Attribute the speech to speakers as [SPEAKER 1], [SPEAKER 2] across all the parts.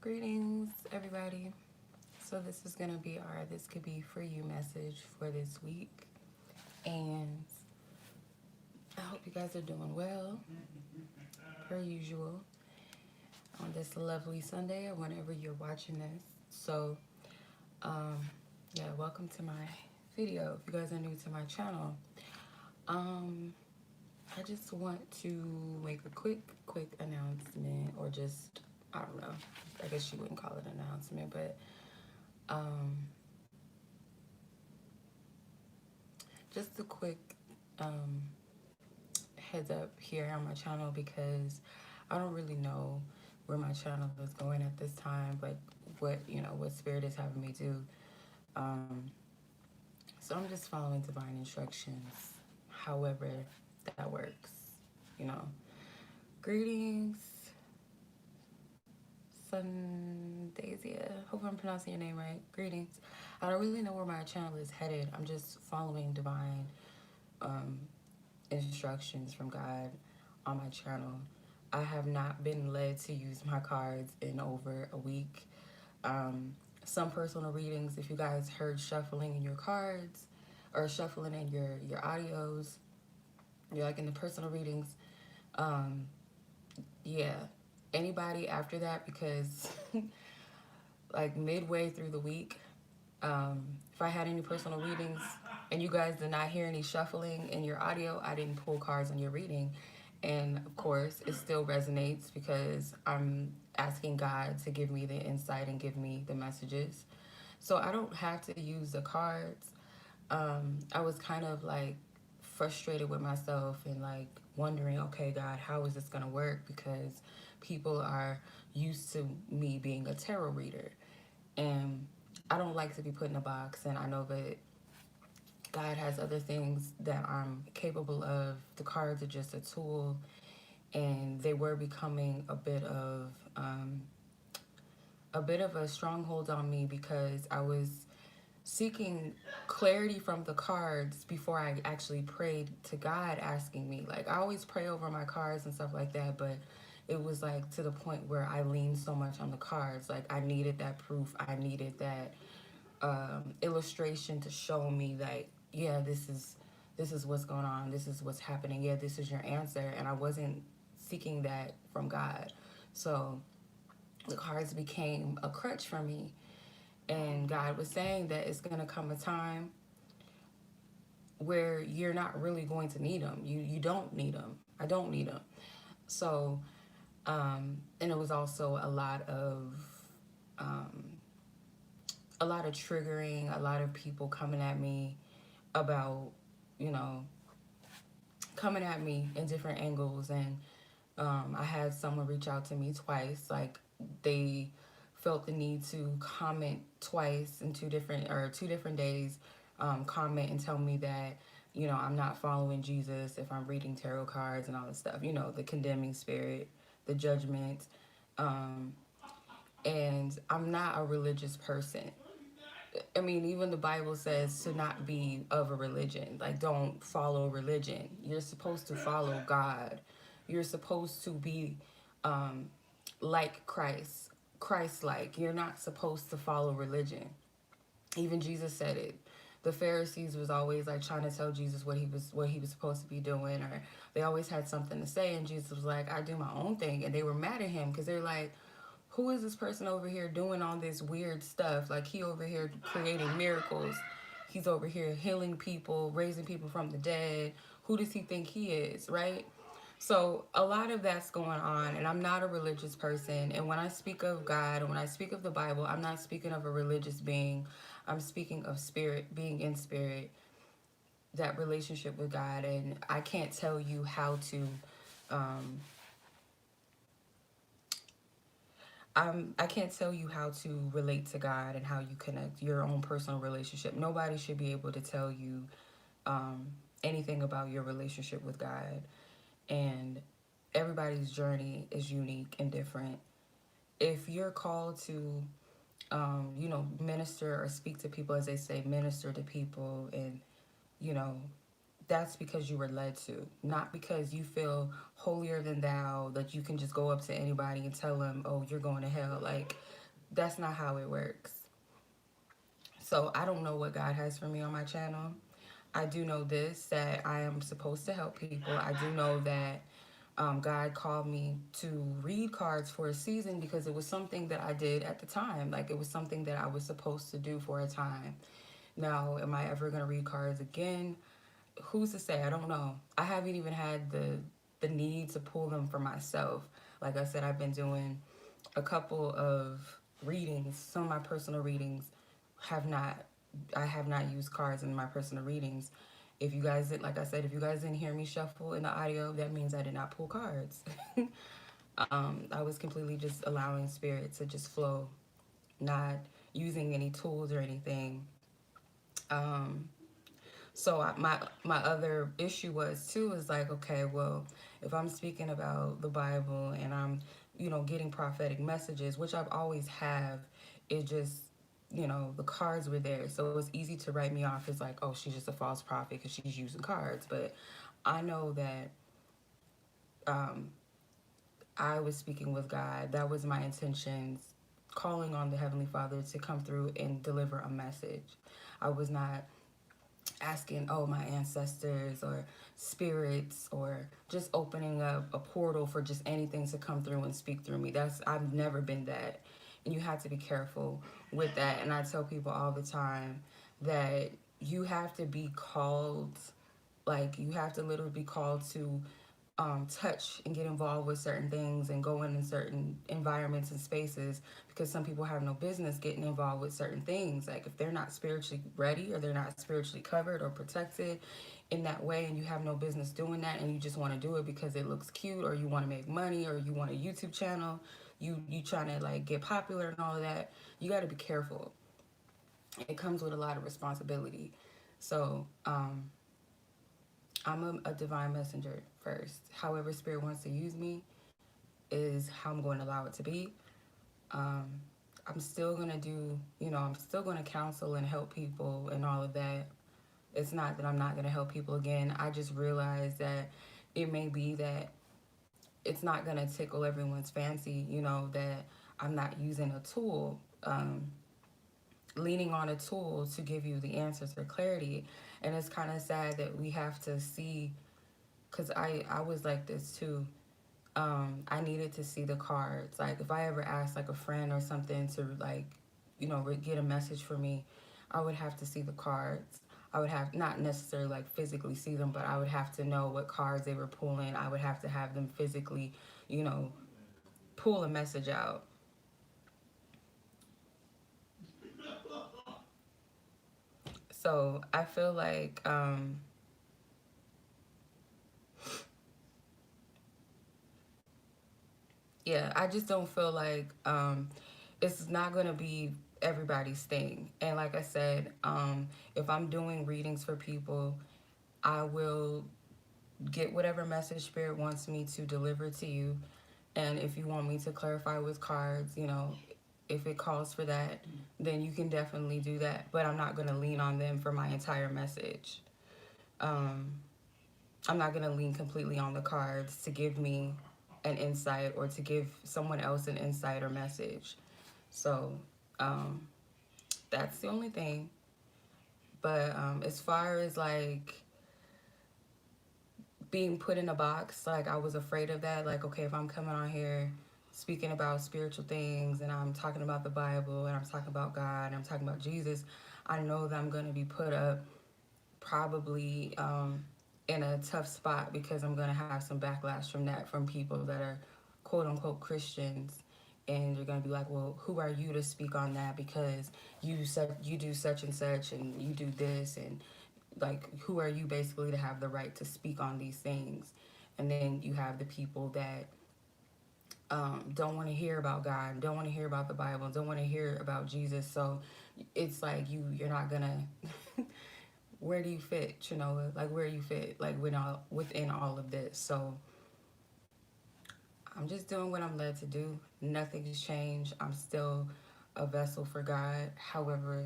[SPEAKER 1] Greetings, everybody. So this is gonna be our "This Could Be For You" message for this week, and I hope you guys are doing well, per usual, on this lovely Sunday or whenever you're watching this. So, um, yeah, welcome to my video. If you guys are new to my channel, um, I just want to make a quick announcement, or just I don't know. I guess you wouldn't call it an announcement, but um, just a quick um, heads up here on my channel, because I don't really know where my channel is going at this time, like what spirit is having me do. Um, so I'm just following divine instructions, however that works, you know. Greetings, Sundaisia. Hope I'm pronouncing your name right. Greetings. I don't really know where my channel is headed. I'm just following divine um, instructions from God on my channel. I have not been led to use my cards in over a week. Some personal readings, if you guys heard shuffling in your cards or shuffling in your audios, you're like in the personal readings, um, yeah. Anybody after that, because like midway through the week, if I had any personal readings and you guys did not hear any shuffling in your audio, I didn't pull cards on your reading. And of course, it still resonates because I'm asking God to give me the insight and give me the messages. So I don't have to use the cards. I was kind of like frustrated with myself and like wondering, okay, God, how is this going to work? Because people are used to me being a tarot reader. And I don't like to be put in a box, and I know that God has other things that I'm capable of. The cards are just a tool, and they were becoming a bit of a stronghold on me, because I was seeking clarity from the cards before I actually prayed to God, asking me. Like, I always pray over my cards and stuff like that, but it was like to the point where I leaned so much on the cards. Like, I needed that proof. I needed that illustration to show me that, yeah, this is what's going on. This is what's happening. Yeah, this is your answer. And I wasn't seeking that from God. So the cards became a crutch for me. And God was saying that it's going to come a time where you're not really going to need them. You don't need them. I don't need them. So, and it was also um, a lot of triggering, a lot of people coming at me about, you know, coming at me in different angles. And I had someone reach out to me twice. Like, they felt the need to comment twice in two different days, comment and tell me that, I'm not following Jesus if I'm reading tarot cards and all this stuff, the condemning spirit, the judgment. Um, and I'm not a religious person. I mean, even the Bible says to not be of a religion. Like, don't follow religion. You're supposed to follow God. You're supposed to be um, like Christ-like. You're not supposed to follow religion. Even Jesus said it. The Pharisees was always like trying to tell Jesus what he was supposed to be doing, or they always had something to say, and Jesus was like, I do my own thing. And they were mad at him because they're like, who is this person over here doing all this weird stuff? Like, he over here creating miracles. He's over here healing people, raising people from the dead. Who does he think he is, right? So a lot of that's going on, and I'm not a religious person. And when I speak of God and when I speak of the Bible, I'm not speaking of a religious being. I'm speaking of spirit, being in spirit, that relationship with God. And I can't tell you how to um, I can't tell you how to relate to God and how you connect your own personal relationship. Nobody should be able to tell you um, anything about your relationship with God. And everybody's journey is unique and different. If you're called to, minister or speak to people, as they say, minister to people, and, you know, that's because you were led to, not because you feel holier than thou, that you can just go up to anybody and tell them, oh, you're going to hell. Like, that's not how it works. So I don't know what God has for me on my channel. I do know this, that I am supposed to help people. I do know that God called me to read cards for a season because it was something that I did at the time. Like, it was something that I was supposed to do for a time. Now, am I ever going to read cards again? Who's to say? I don't know. I haven't even had the need to pull them for myself. Like I said, I've been doing a couple of readings. Some of my personal readings have not, I have not used cards in my personal readings. If you guys did, like I said, if you guys didn't hear me shuffle in the audio, that means I did not pull cards. I was completely just allowing spirit to just flow, not using any tools or anything. Um, my other issue was too is like, okay, well, if I'm speaking about the Bible and I'm, getting prophetic messages, which I've always have, it just, the cards were there, so it was easy to write me off as like, oh, she's just a false prophet because she's using cards. But I know that um, I was speaking with God. That was my intentions, calling on the Heavenly Father to come through and deliver a message. I was not asking, oh, my ancestors or spirits, or just opening up a portal for just anything to come through and speak through me. I've never been that. And you have to be careful with that. And I tell people all the time that you have to be called, like, you have to literally be called to touch and get involved with certain things and go in certain environments and spaces, because some people have no business getting involved with certain things. Like, if they're not spiritually ready or they're not spiritually covered or protected in that way, and you have no business doing that, and you just want to do it because it looks cute, or you want to make money, or you want a YouTube channel, you trying to like get popular and all of that, you got to be careful. It comes with a lot of responsibility. So I'm a divine messenger first. However spirit wants to use me is how I'm going to allow it to be. Um, I'm still going to do, I'm still going to counsel and help people and all of that. It's not that I'm not going to help people again. I just realized that it may be that it's not going to tickle everyone's fancy, that I'm not using a tool, leaning on a tool to give you the answers for clarity. And it's kind of sad that we have to see, because I was like this too. I needed to see the cards. Like, if I ever asked like a friend or something to like, get a message for me, I would have to see the cards. I would have, not necessarily like physically see them, but I would have to know what cards they were pulling. I would have to have them physically, pull a message out. So I feel like yeah, I just don't feel like it's not gonna be everybody's thing. And like I said, if I'm doing readings for people, I will get whatever message spirit wants me to deliver to you. And if you want me to clarify with cards, if it calls for that, then you can definitely do that. But I'm not gonna lean on them for my entire message. Um, I'm not going to lean completely on the cards to give me an insight or to give someone else an insight or message. So um, that's the only thing. But as far as like being put in a box, like, I was afraid of that. Like, okay, if I'm coming on here speaking about spiritual things and I'm talking about the Bible and I'm talking about God and I'm talking about Jesus, I know that I'm going to be put up probably in a tough spot, because I'm going to have some backlash from that, from people that are quote unquote Christians. And you're going to be like, well, who are you to speak on that? Because you do such and such and you do this, and like, who are you basically to have the right to speak on these things? And then you have the people that don't want to hear about God, don't want to hear about the Bible, don't want to hear about Jesus. So it's like you're not gonna where do you fit, like, where do you fit, like, within all of this? So I'm just doing what I'm led to do. Nothing's changed. I'm still a vessel for God. However,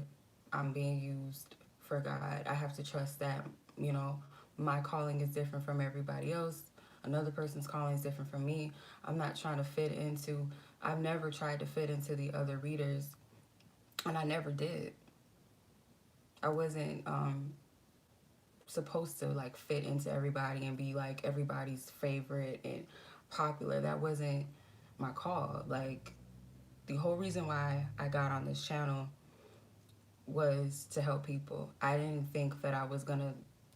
[SPEAKER 1] I'm being used for God. I have to trust that, my calling is different from everybody else. Another person's calling is different from me. I'm not trying to fit into, I've never tried to fit into the other readers, and I never did. I wasn't supposed to like fit into everybody and be like everybody's favorite and popular. That wasn't my call. Like, the whole reason why I got on this channel was to help people. I didn't think that I was gonna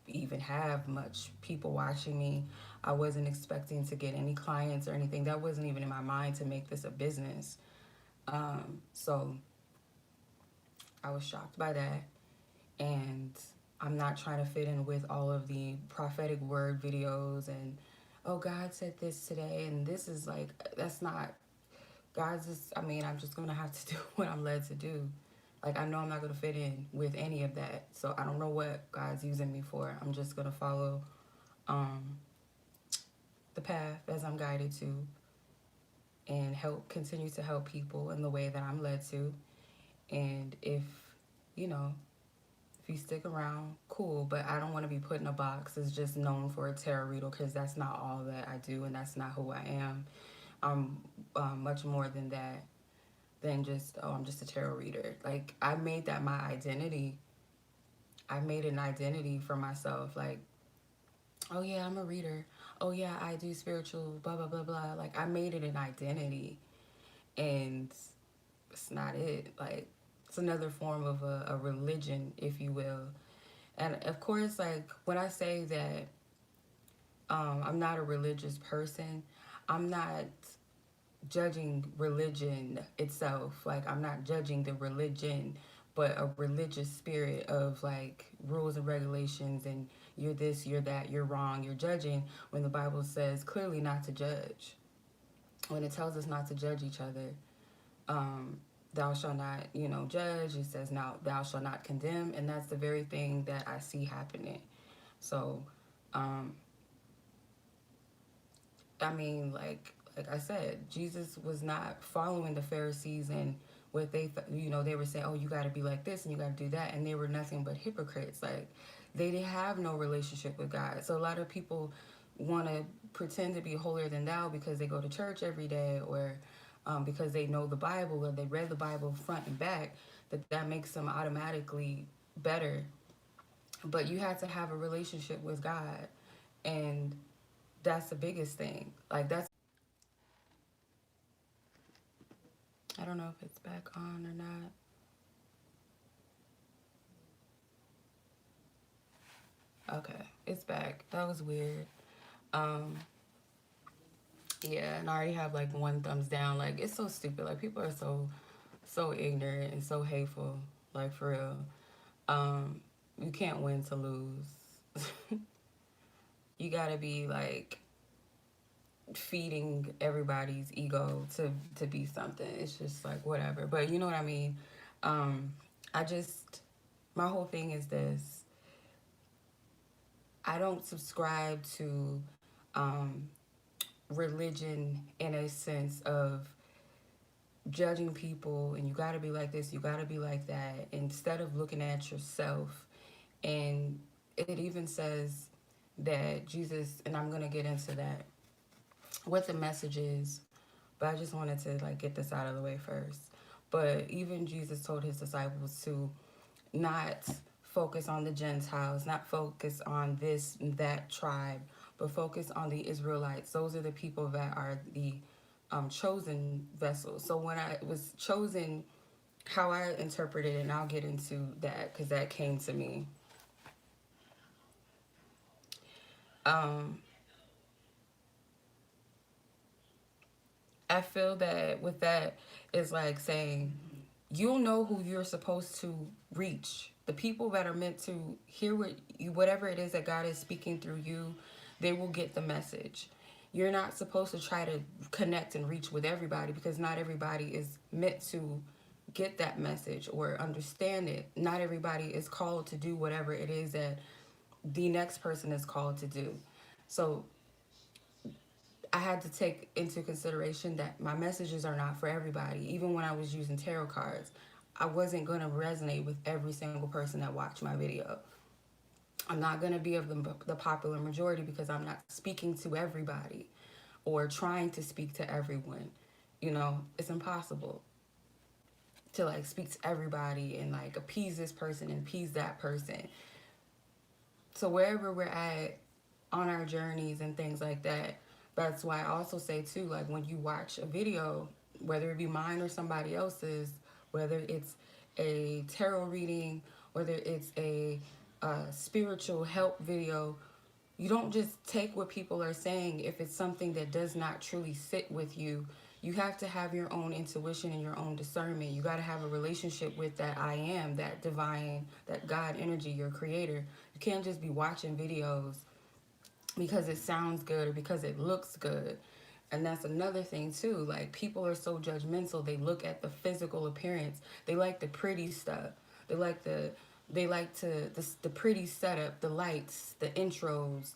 [SPEAKER 1] even have much people watching me. I wasn't expecting to get any clients or anything. That wasn't even in my mind to make this a business. So I was shocked by that. And I'm not trying to fit in with all of the prophetic word videos and, oh, God said this today. And this is like, that's not, God's just, I mean, I'm just going to have to do what I'm led to do. Like, I know I'm not going to fit in with any of that. So I don't know what God's using me for. I'm just going to follow the path as I'm guided to, and continue to help people in the way that I'm led to. And if, you know, if you stick around, cool. But I don't want to be put in a box as just known for a tarot reader, because that's not all that I do, and that's not who I am. I'm much more than that, than just, oh, I'm just a tarot reader. Like, I made that my identity. I made an identity for myself. Like, oh yeah, I'm a reader. Oh yeah, I do spiritual, blah, blah, blah, blah. Like, I made it an identity, and it's not it. Like, it's another form of a religion, if you will. And of course, like, when I say that I'm not a religious person, I'm not judging religion itself. Like, I'm not judging the religion, but a religious spirit of like rules and regulations, and you're this, you're that, you're wrong, you're judging, when the Bible says clearly not to judge. When it tells us not to judge each other, thou shalt not, judge. It says, now thou shalt not condemn. And that's the very thing that I see happening. So, I mean, like I said, Jesus was not following the Pharisees and what they, they were saying, oh, you got to be like this and you got to do that. And they were nothing but hypocrites. Like, they didn't have no relationship with God. So a lot of people want to pretend to be holier than thou because they go to church every day, or because they know the Bible, or they read the Bible front and back, that makes them automatically better. But you have to have a relationship with God. And that's the biggest thing. Like, that's, I don't know if it's back on or not. Okay, it's back. That was weird. Um, yeah, and I already have like one thumbs down. Like, it's so stupid. Like, people are so ignorant and so hateful. Like, for real. You can't win to lose. You gotta be like feeding everybody's ego to be something. It's just like whatever. But you know what I mean? I just, my whole thing is this. I don't subscribe to religion in a sense of judging people and you got to be like this, you got to be like that, instead of looking at yourself. And it even says that Jesus, and I'm going to get into that, what the message is, but I just wanted to like get this out of the way first. But even Jesus told his disciples to not focus on the Gentiles, not focus on this and that tribe, but focus on the Israelites. Those are the people that are the chosen vessels. So when I was chosen, how I interpreted it, and I'll get into that because that came to me. I feel that with that is like saying, you'll know who you're supposed to reach. The people that are meant to hear whatever it is that God is speaking through you, they will get the message. You're not supposed to try to connect and reach with everybody, because not everybody is meant to get that message or understand it. Not everybody is called to do whatever it is that the next person is called to do. So I had to take into consideration that my messages are not for everybody. Even when I was using tarot cards, I wasn't going to resonate with every single person that watched my video. I'm not going to be of the popular majority because I'm not speaking to everybody or trying to speak to everyone. You know, it's impossible to like speak to everybody and like appease this person and appease that person. So wherever we're at on our journeys and things like that, that's why I also say too, like when you watch a video, whether it be mine or somebody else's, whether it's a tarot reading, whether it's a spiritual help video, you don't just take what people are saying if it's something that does not truly sit with you. You have to have your own intuition and your own discernment. You got to have a relationship with that I am, that divine, that God energy, your creator. You can't just be watching videos because it sounds good or because it looks good. And that's another thing too. Like people are so judgmental. They look at the physical appearance. They like the pretty stuff. They like the pretty setup, the lights, the intros,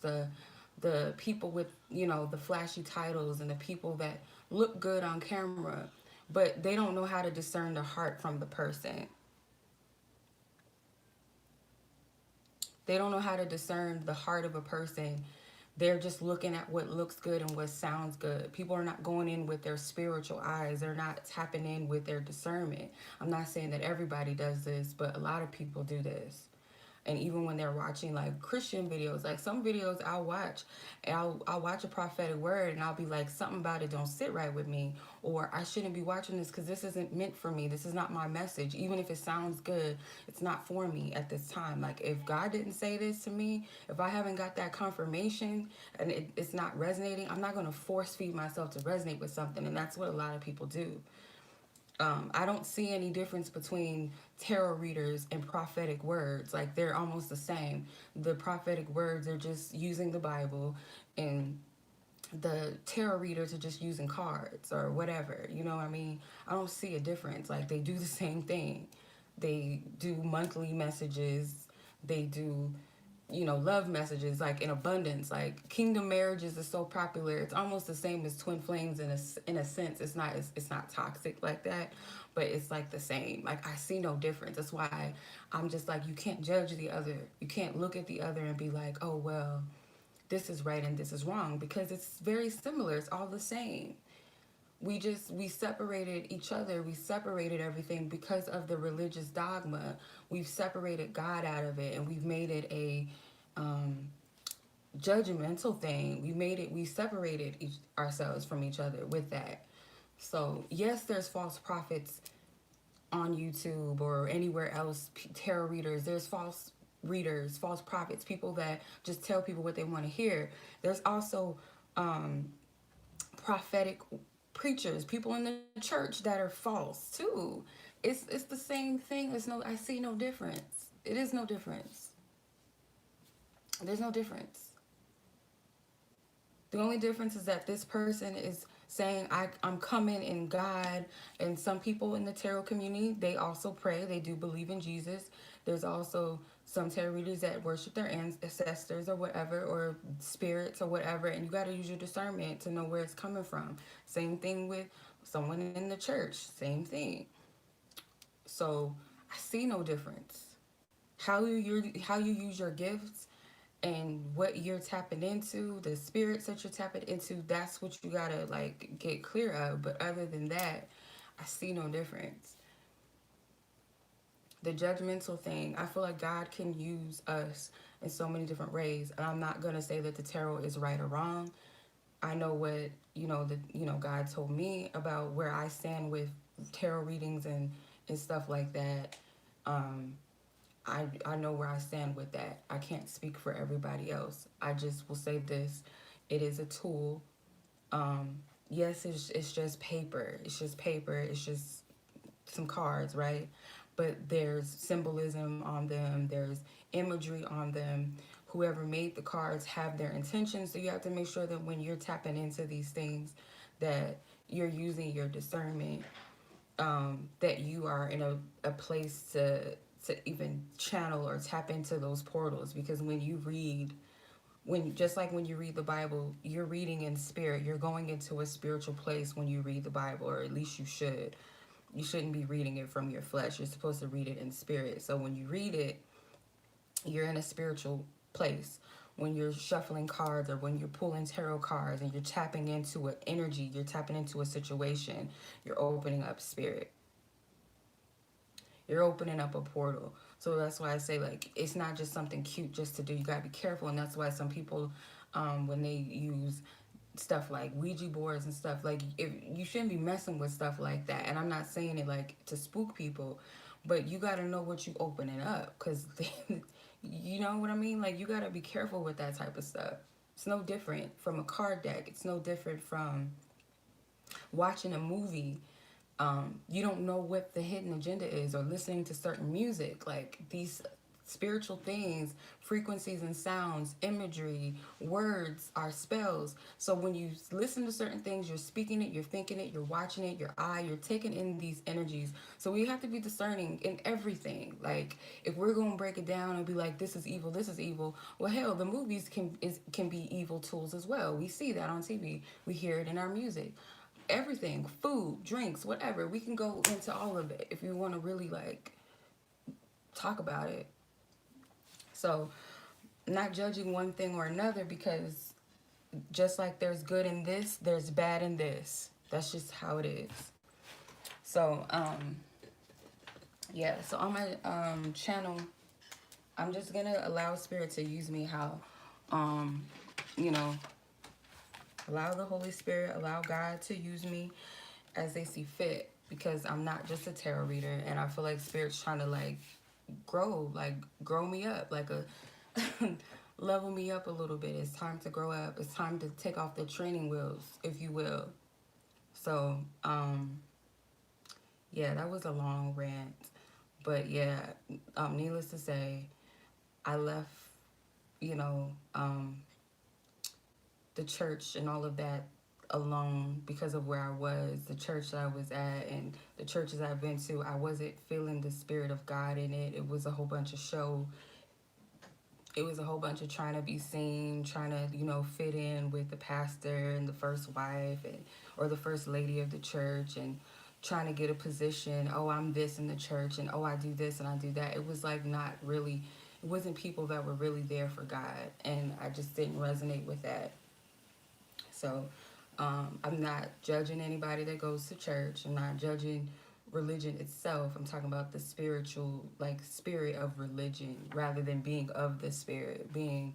[SPEAKER 1] the people with, you know, the flashy titles and the people that look good on camera, but they don't know how to discern the heart from the person. They don't know how to discern the heart of a person. They're just looking at what looks good and what sounds good. People are not going in with their spiritual eyes. They're not tapping in with their discernment. I'm not saying that everybody does this, but a lot of people do this. And even when they're watching like Christian videos, like some videos I'll watch and I'll watch a prophetic word and I'll be like, something about it don't sit right with me, or I shouldn't be watching this because this isn't meant for me. This is not my message. Even if it sounds good, it's not for me at this time. Like if God didn't say this to me, if I haven't got that confirmation and it's not resonating, I'm not going to force feed myself to resonate with something. And that's what a lot of people do. I don't see any difference between tarot readers and prophetic words. Like they're almost the same. The prophetic words are just using the Bible, and the tarot readers are just using cards or whatever. You know what I mean? I don't see a difference. Like they do the same thing. They do monthly messages. They do, you know, love messages like in abundance. Like kingdom marriages is so popular. It's almost the same as twin flames in a sense. It's not toxic like that, but it's like the same. Like I see no difference. That's why I'm just like, you can't judge the other. You can't look at the other and be like, oh well, this is right and this is wrong, because it's very similar. It's all the same. We separated each other. We separated everything because of the religious dogma. We've separated God out of it, and we've made it a um, judgmental thing. We separated ourselves from each other with that. So yes, there's false prophets on YouTube or anywhere else, tarot readers. There's false readers, false prophets, people that just tell people what they want to hear. There's also prophetic preachers, people in the church that are false too. It's the same thing. I see no difference. It is no difference. There's no difference. The only difference is that this person is saying, I'm coming in God. And some people in the tarot community, they also pray. They do believe in Jesus. There's also some tarot readers that worship their ancestors or whatever, or spirits or whatever. And you got to use your discernment to know where it's coming from. Same thing with someone in the church. Same thing. So I see no difference. How you use your gifts and what you're tapping into, the spirits that you're tapping into, that's what you gotta like get clear of. But other than that, I see no difference. The judgmental thing, I feel like God can use us in so many different ways. And I'm not gonna say that the tarot is right or wrong. I know what, God told me about where I stand with tarot readings and stuff like that. I know where I stand with that. I can't speak for everybody else. I just will say this. It is a tool. Yes, it's just paper. It's just paper. It's just some cards, right? But there's symbolism on them. There's imagery on them. Whoever made the cards have their intentions. So you have to make sure that when you're tapping into these things, that you're using your discernment, that you are in a place to even channel or tap into those portals. Because when you read, just like when you read the Bible, you're reading in spirit. You're going into a spiritual place when you read the Bible, or at least you should. You shouldn't be reading it from your flesh. You're supposed to read it in spirit. So when you read it, you're in a spiritual place. When you're shuffling cards or when you're pulling tarot cards and you're tapping into an energy, you're tapping into a situation, you're opening up spirit. You're opening up a portal. So that's why I say, like, it's not just something cute just to do. You gotta be careful, and that's why some people, when they use stuff like Ouija boards and stuff, like, if you shouldn't be messing with stuff like that. And I'm not saying it like to spook people, but you gotta know what you opening up, cause you know what I mean. Like, you gotta be careful with that type of stuff. It's no different from a card deck. It's no different from watching a movie. You don't know what the hidden agenda is, or listening to certain music. Like, these spiritual things, frequencies and sounds, imagery, words are spells. So when you listen to certain things, you're speaking it, you're thinking it, you're watching it, your eye, you're taking in these energies. So we have to be discerning in everything. Like, if we're going to break it down and be like, this is evil, this is evil, well, hell, the movies can be evil tools as well. We see that on TV. We hear it in our music. Everything, food, drinks, whatever. We can go into all of it if you want to really, like, talk about it. So, not judging one thing or another, because just like there's good in this, there's bad in this. That's just how it is. So, yeah. So on my channel, I'm just gonna allow Spirit to use me how, you know, allow the Holy Spirit, allow God to use me as they see fit, because I'm not just a tarot reader, and I feel like Spirit's trying to, like, grow me up, like a level me up a little bit. It's time to grow up. It's time to take off the training wheels, if you will. So, yeah, that was a long rant, but yeah, needless to say, I left, you know, the church and all of that alone because of where I was, the church that I was at, and the churches I've been to. I wasn't feeling the Spirit of God in it. It was a whole bunch of show. It was a whole bunch of trying to be seen, trying to, you know, fit in with the pastor and the first wife, and or the first lady of the church, and trying to get a position. Oh, I'm this in the church, and oh, I do this and I do that. It was like not really, it wasn't people that were really there for God, and I just didn't resonate with that. So I'm not judging anybody that goes to church. I'm not judging religion itself. I'm talking about the spiritual, like, spirit of religion, rather than being of the Spirit, being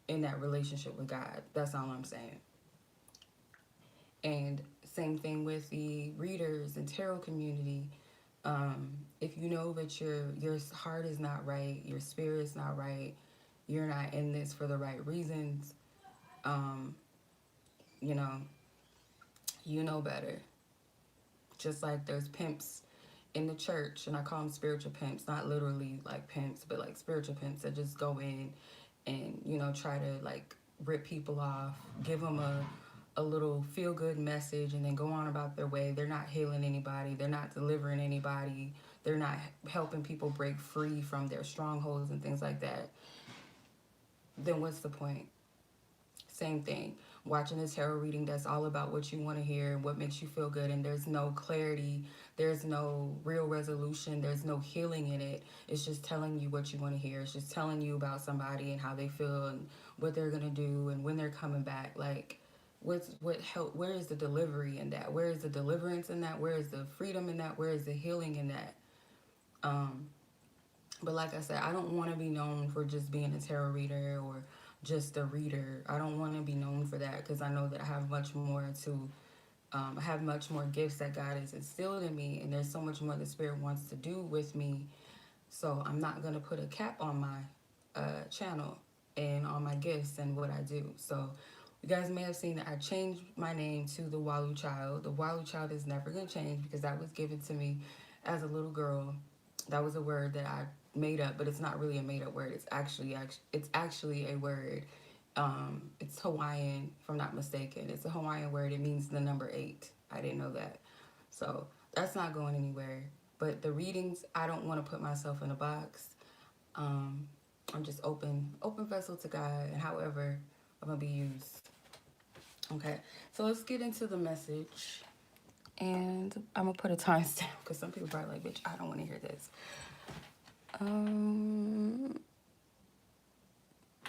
[SPEAKER 1] in that relationship with God. That's all I'm saying. And same thing with the readers and tarot community. If you know that your heart is not right, your spirit is not right, you're not in this for the right reasons, um, you know better. Just like there's pimps in the church, and I call them spiritual pimps, not literally like pimps, but like spiritual pimps that just go in and, you know, try to, like, rip people off, give them a little feel good message, and then go on about their way. They're not healing anybody, they're not delivering anybody, they're not helping people break free from their strongholds and things like that. Then what's the point? Same thing. Watching a tarot reading that's all about what you want to hear and what makes you feel good, and there's no clarity, there's no real resolution, there's no healing in it. It's just telling you what you want to hear. It's just telling you about somebody and how they feel and what they're gonna do and when they're coming back. Like, what help? Where is the delivery in that? Where is the deliverance in that? Where is the freedom in that? Where is the healing in that? But like I said, I don't want to be known for just being a tarot reader or just a reader. I don't want to be known for that, because I know that I have much more to, I have much more gifts that God has instilled in me, and there's so much more the Spirit wants to do with me. So I'm not going to put a cap on my channel and on my gifts and what I do. So you guys may have seen that I changed my name to the Walu Child. The Walu Child is never going to change, because that was given to me as a little girl. That was a word that I made up, but it's not really a made up word. It's actually a word. It's Hawaiian, if I'm not mistaken. It's a Hawaiian word. It means the number 8. I didn't know that. So that's not going anywhere. But the readings, I don't want to put myself in a box. I'm just open vessel to God, and however I'm gonna be used. Okay, so let's get into the message. And I'm gonna put a timestamp, because some people are like, bitch, I don't want to hear this.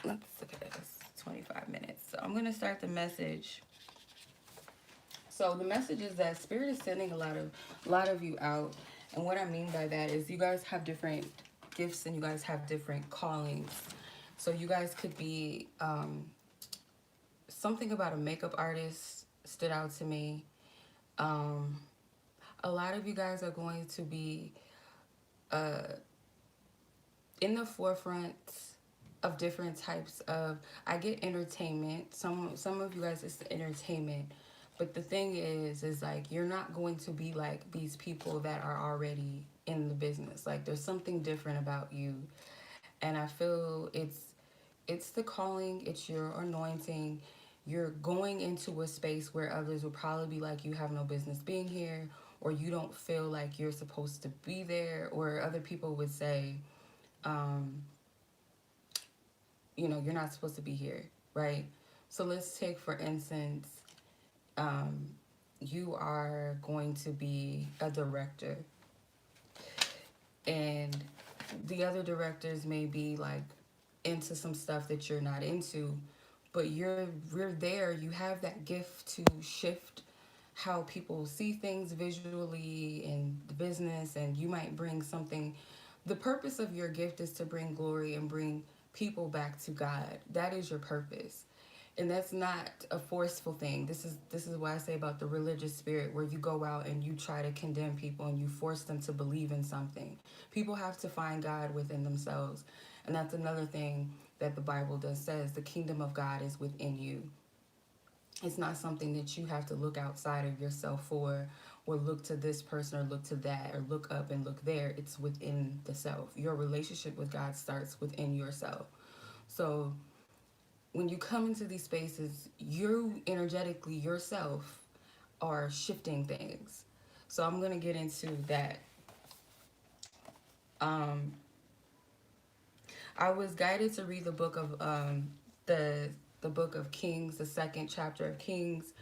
[SPEAKER 1] let's look at this. 25 minutes. So I'm gonna start the message. So the message is that Spirit is sending a lot of you out, and what I mean by that is you guys have different gifts and you guys have different callings. So you guys could be something about a makeup artist stood out to me. Um, a lot of you guys are going to be uh, in the forefront of different types of. I get entertainment. Some of you guys it's the entertainment, but the thing is like you're not going to be like these people that are already in the business. Like there's something different about you, and I feel it's the calling, it's your anointing. You're going into a space where others will probably be like, you have no business being here, or you don't feel like you're supposed to be there, or other people would say, um, you're not supposed to be here, right? So let's take, for instance, um, you are going to be a director, and the other directors may be like into some stuff that you're not into, but you're there. You have that gift to shift how people see things visually in the business, and you might bring something. The purpose of your gift is to bring glory and bring people back to God. That is your purpose. And that's not a forceful thing. This is why I say about the religious spirit, where you go out and you try to condemn people and you force them to believe in something. People have to find God within themselves. And that's another thing that the Bible does says, the kingdom of God is within you. It's not something that you have to look outside of yourself for, or look to this person or look to that or look up and look there. It's within the self. Your relationship with God starts within yourself. So when you come into these spaces, you energetically yourself are shifting things. So I'm gonna get into that. Um, I was guided to read the book of the book of Kings, the second chapter of Kings,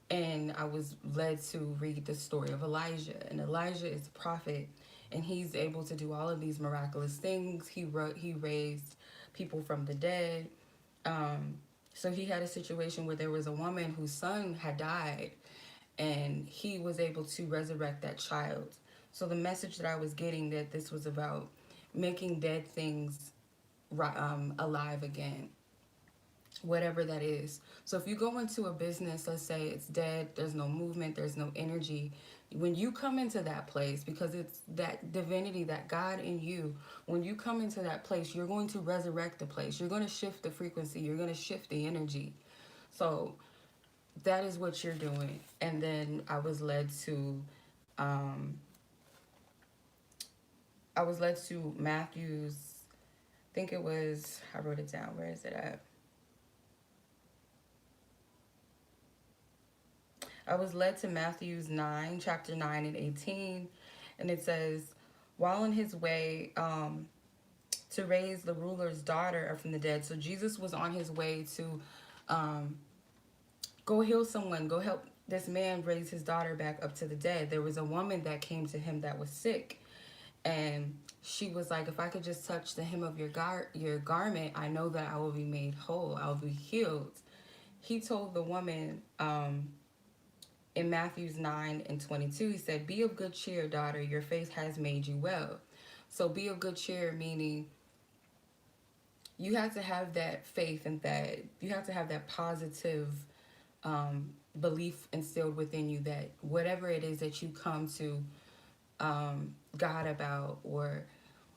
[SPEAKER 1] and I was led to read the story of Elijah. And Elijah is a prophet, and he's able to do all of these miraculous things. He raised people from the dead. Um, so he had a situation where there was a woman whose son had died, and he was able to resurrect that child. So the message that I was getting, that this was about making dead things alive again, whatever that is. So if you go into a business, let's say it's dead, there's no movement, there's no energy. When you come into that place, because it's that divinity, that God in you, when you come into that place, you're going to resurrect the place. You're going to shift the frequency. You're going to shift the energy. So that is what you're doing. And then um, I was led to Matthew's, I think it was, I wrote it down. Where is it at? I was led to Matthew's 9, chapter 9 and 18. And it says, while on his way to raise the ruler's daughter from the dead. So Jesus was on his way to um, go heal someone, go help this man raise his daughter back up to the dead. There was a woman that came to him that was sick. And she was like, if I could just touch the hem of your garment, I know that I will be made whole. I will be healed. He told the woman, in Matthew's 9 and 22, he said, be of good cheer, daughter, your faith has made you well. So be of good cheer, meaning you have to have that faith, and that you have to have that positive belief instilled within you, that whatever it is that you come to God about, or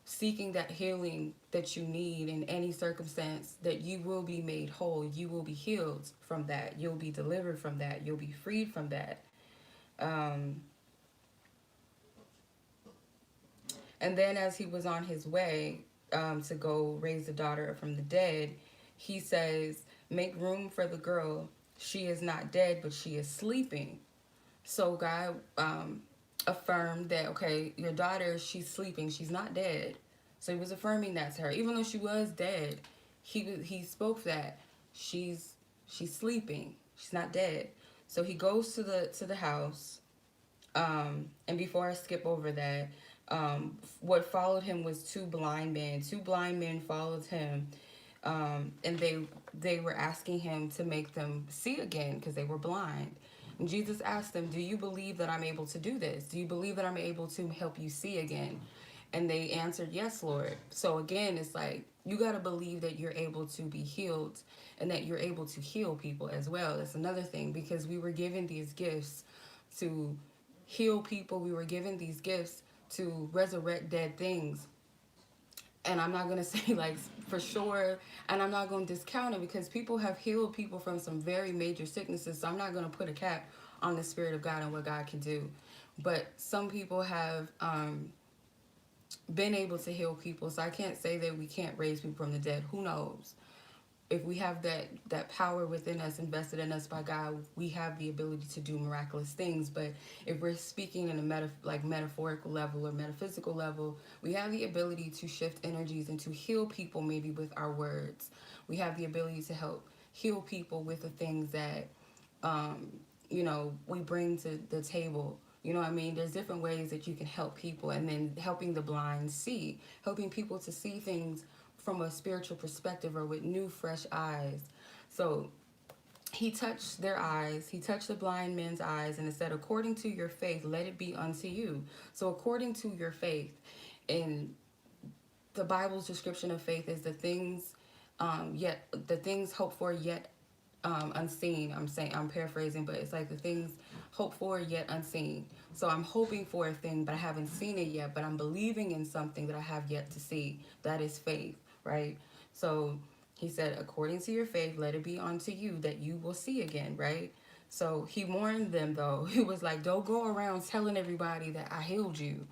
[SPEAKER 1] seeking that healing that you need in any circumstance, that you will be made whole. You will be healed from that. You'll be delivered from that. You'll be freed from that. Um, and then as he was on his way to go raise the daughter from the dead, he says, make room for the girl. She is not dead, but she is sleeping. So God affirmed that, okay, your daughter, she's sleeping. She's not dead. So he was affirming that to her. Even though she was dead, he spoke that she's sleeping. She's not dead. So he goes to the house. And before I skip over that, what followed him was two blind men. Two blind men followed him And they were asking him to make them see again because they were blind. And Jesus asked them, "Do you believe that I'm able to do this? Do you believe that I'm able to help you see again?" And they answered, "Yes, Lord." So again, it's like you got to believe that you're able to be healed and that you're able to heal people as well. That's another thing, because we were given these gifts to heal people. We were given these gifts to resurrect dead things. And I'm not going to say like for sure, and I'm not going to discount it, because people have healed people from some very major sicknesses. So I'm not going to put a cap on the Spirit of God and what God can do. But some people have been able to heal people. So I can't say that we can't raise people from the dead. Who knows? If we have that power within us, invested in us by God, we have the ability to do miraculous things. But if we're speaking in a metaphorical level or metaphysical level, we have the ability to shift energies and to heal people maybe with our words. We have the ability to help heal people with the things that we bring to the table. You know what I mean? There's different ways that you can help people, and then helping the blind see, helping people to see things from a spiritual perspective or with new, fresh eyes. So he touched their eyes. He touched the blind men's eyes, and it said, "According to your faith, let it be unto you." So according to your faith, in the Bible's description of faith is yet the things hoped for yet unseen. I'm paraphrasing, but it's like the things hoped for yet unseen. So I'm hoping for a thing, but I haven't seen it yet. But I'm believing in something that I have yet to see. That is faith, right? So he said, "According to your faith, let it be unto you that you will see again," right? So he warned them, though. He was like, "Don't go around telling everybody that I healed you."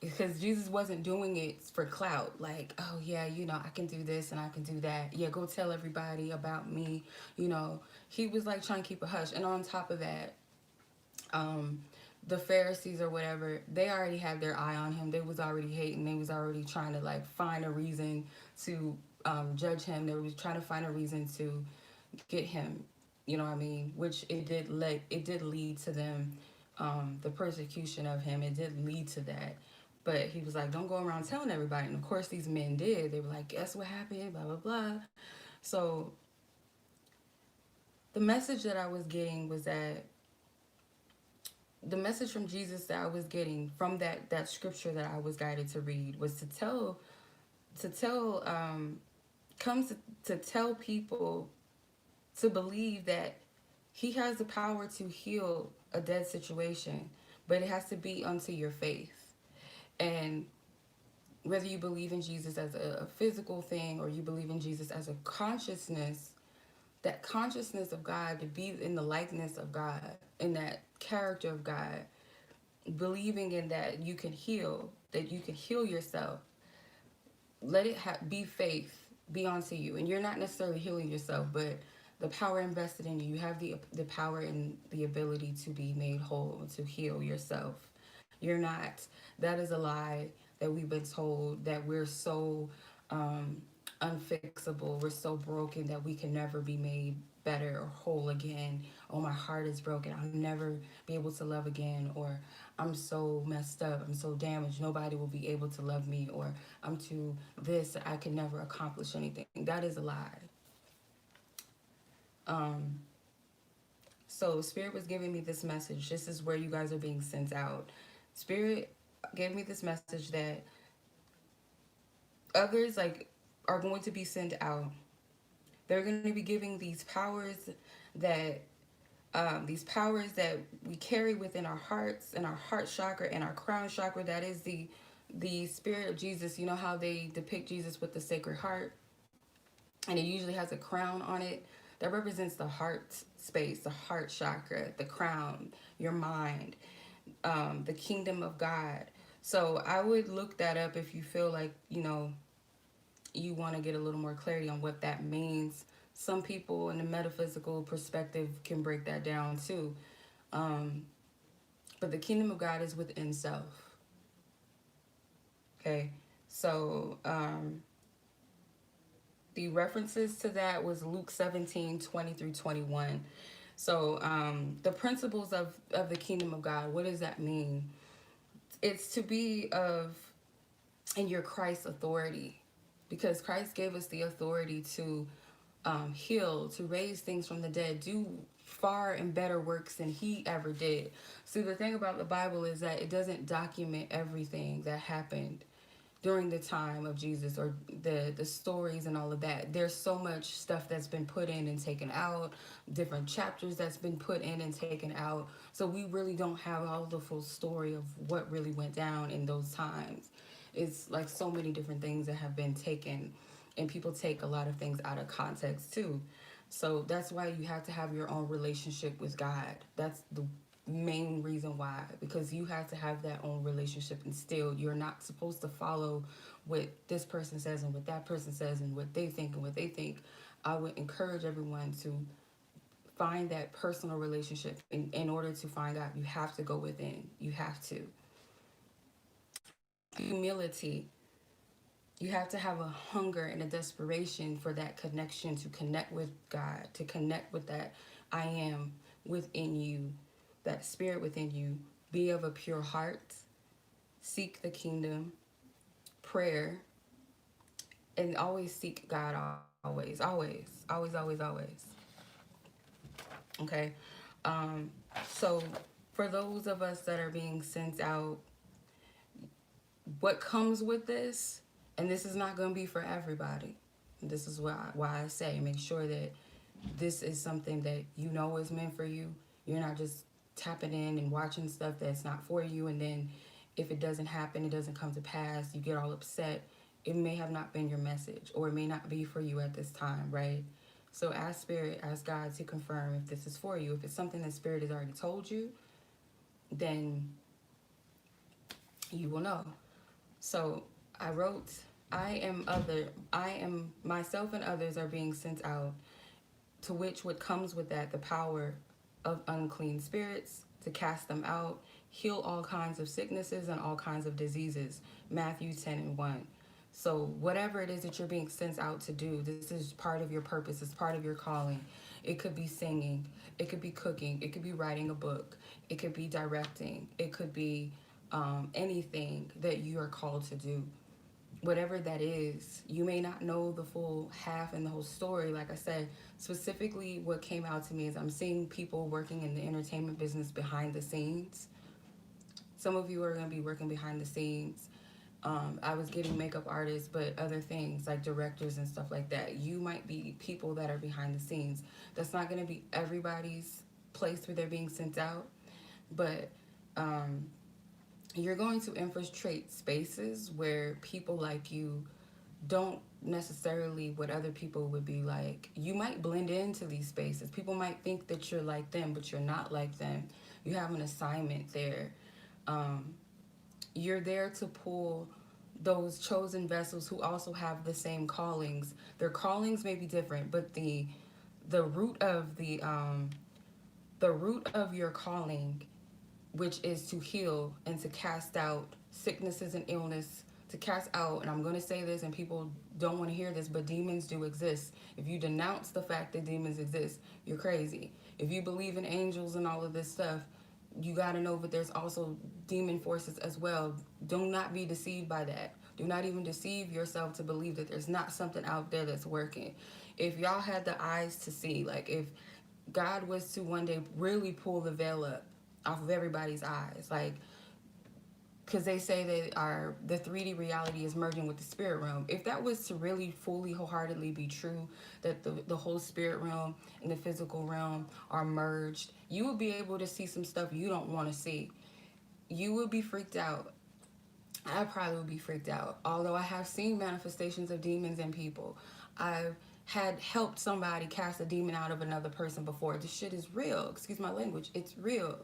[SPEAKER 1] Because Jesus wasn't doing it for clout, like, "Oh yeah, I can do this and I can do that. Yeah, go tell everybody about me." He was like trying to keep a hush. And on top of that, um, the Pharisees or whatever, they already had their eye on him. They was already hating. They was already trying to like find a reason to judge him. They was trying to find a reason to get him. You know what I mean? Which it did lead to them, the persecution of him. It did lead to that. But he was like, "Don't go around telling everybody." And of course, these men did. They were like, "Guess what happened? Blah blah blah." So the message that I was getting was that the message from Jesus that I was getting from that scripture that I was guided to read was to comes to tell people to believe that he has the power to heal a dead situation, but it has to be unto your faith. And whether you believe in Jesus as a physical thing or you believe in Jesus as a consciousness, that consciousness of God, to be in the likeness of God, in that character of God, believing in that you can heal, that you can heal yourself, let it be faith, be unto you. And you're not necessarily healing yourself, but the power invested in you. You have the power and the ability to be made whole, to heal yourself. You're not. That is a lie that we've been told, that we're so unfixable, we're so broken that we can never be made better or whole again. "Oh, my heart is broken. I'll never be able to love again." Or, "I'm so messed up. I'm so damaged. Nobody will be able to love me." Or, "I'm too this. I can never accomplish anything." That is a lie. Um, so Spirit was giving me this message. This is where you guys are being sent out. Spirit gave me this message that others like are going to be sent out. They're going to be giving that these powers that we carry within our hearts and our heart chakra and our crown chakra. That is the spirit of Jesus. You know how they depict Jesus with the sacred heart, and it usually has a crown on it that represents the heart space, the heart chakra, the crown, your mind, the kingdom of God. So I would look that up if you feel like you want to get a little more clarity on what that means. Some people in the metaphysical perspective can break that down too. Um, but the kingdom of God is within self. Okay, so the references to that was Luke 17:20 through 21. So the principles of the kingdom of God, what does that mean? It's to be in your Christ authority. because Christ gave us the authority to heal, to raise things from the dead, do far and better works than he ever did. See, the thing about the Bible is that it doesn't document everything that happened during the time of Jesus, or the stories and all of that. There's so much stuff that's been put in and taken out, different chapters that's been put in and taken out. So we really don't have all the full story of what really went down in those times. It's like so many different things that have been taken, and people take a lot of things out of context too. So that's why you have to have your own relationship with God. That's the main reason why, because you have to have that own relationship, and still you're not supposed to follow what this person says and what that person says and what they think and what they think. I would encourage everyone to find that personal relationship. In order to find out, you have to go within. You have to. Humility. You have to have a hunger and a desperation for that connection, to connect with God, to connect with that I am within you, that spirit within you. Be of a pure heart. Seek the kingdom. Prayer. And always seek God. Always, always, always, always, always. Okay. So for those of us that are being sent out, what comes with this, and this is not going to be for everybody. This is why I say make sure that this is something that you know is meant for you. You're not just tapping in and watching stuff that's not for you, and then if it doesn't happen, it doesn't come to pass, you get all upset. It may have not been your message, or it may not be for you at this time, right? So ask Spirit, ask God to confirm if this is for you. If it's something that Spirit has already told you, then you will know. So I wrote, I am myself and others are being sent out, to which what comes with that, the power of unclean spirits, to cast them out, heal all kinds of sicknesses and all kinds of diseases. Matthew 10:1. So whatever it is that you're being sent out to do, this is part of your purpose. It's part of your calling. It could be singing. It could be cooking. It could be writing a book. It could be directing. It could be anything that you are called to do. Whatever that is, you may not know the full half and the whole story. Like I said, specifically what came out to me is I'm seeing people working in the entertainment business behind the scenes. Some of you are going to be working behind the scenes. I was getting makeup artists, but other things like directors and stuff like that. You might be people that are behind the scenes. That's not going to be everybody's place where they're being sent out, but you're going to infiltrate spaces where people like you don't necessarily what other people would be like. You might blend into these spaces. People might think that you're like them, but you're not like them. You have an assignment there. You're there to pull those chosen vessels who also have the same callings. Their callings may be different, but the root of the root of your calling, which is to heal and to cast out sicknesses and illness, to cast out, and I'm going to say this and people don't want to hear this, but demons do exist. If you denounce the fact that demons exist, you're crazy. If you believe in angels and all of this stuff, you got to know that there's also demon forces as well. Do not be deceived by that. Do not even deceive yourself to believe that there's not something out there that's working. If y'all had the eyes to see, like if God was to one day really pull the veil up off of everybody's eyes, like, because they say that the 3D reality is merging with the spirit realm. If that was to really fully wholeheartedly be true, that the whole spirit realm and the physical realm are merged, you would be able to see some stuff you don't want to see. You would be freaked out. I probably would be freaked out. Although I have seen manifestations of demons in people. I've had helped somebody cast a demon out of another person before. This shit is real. Excuse my language. It's real.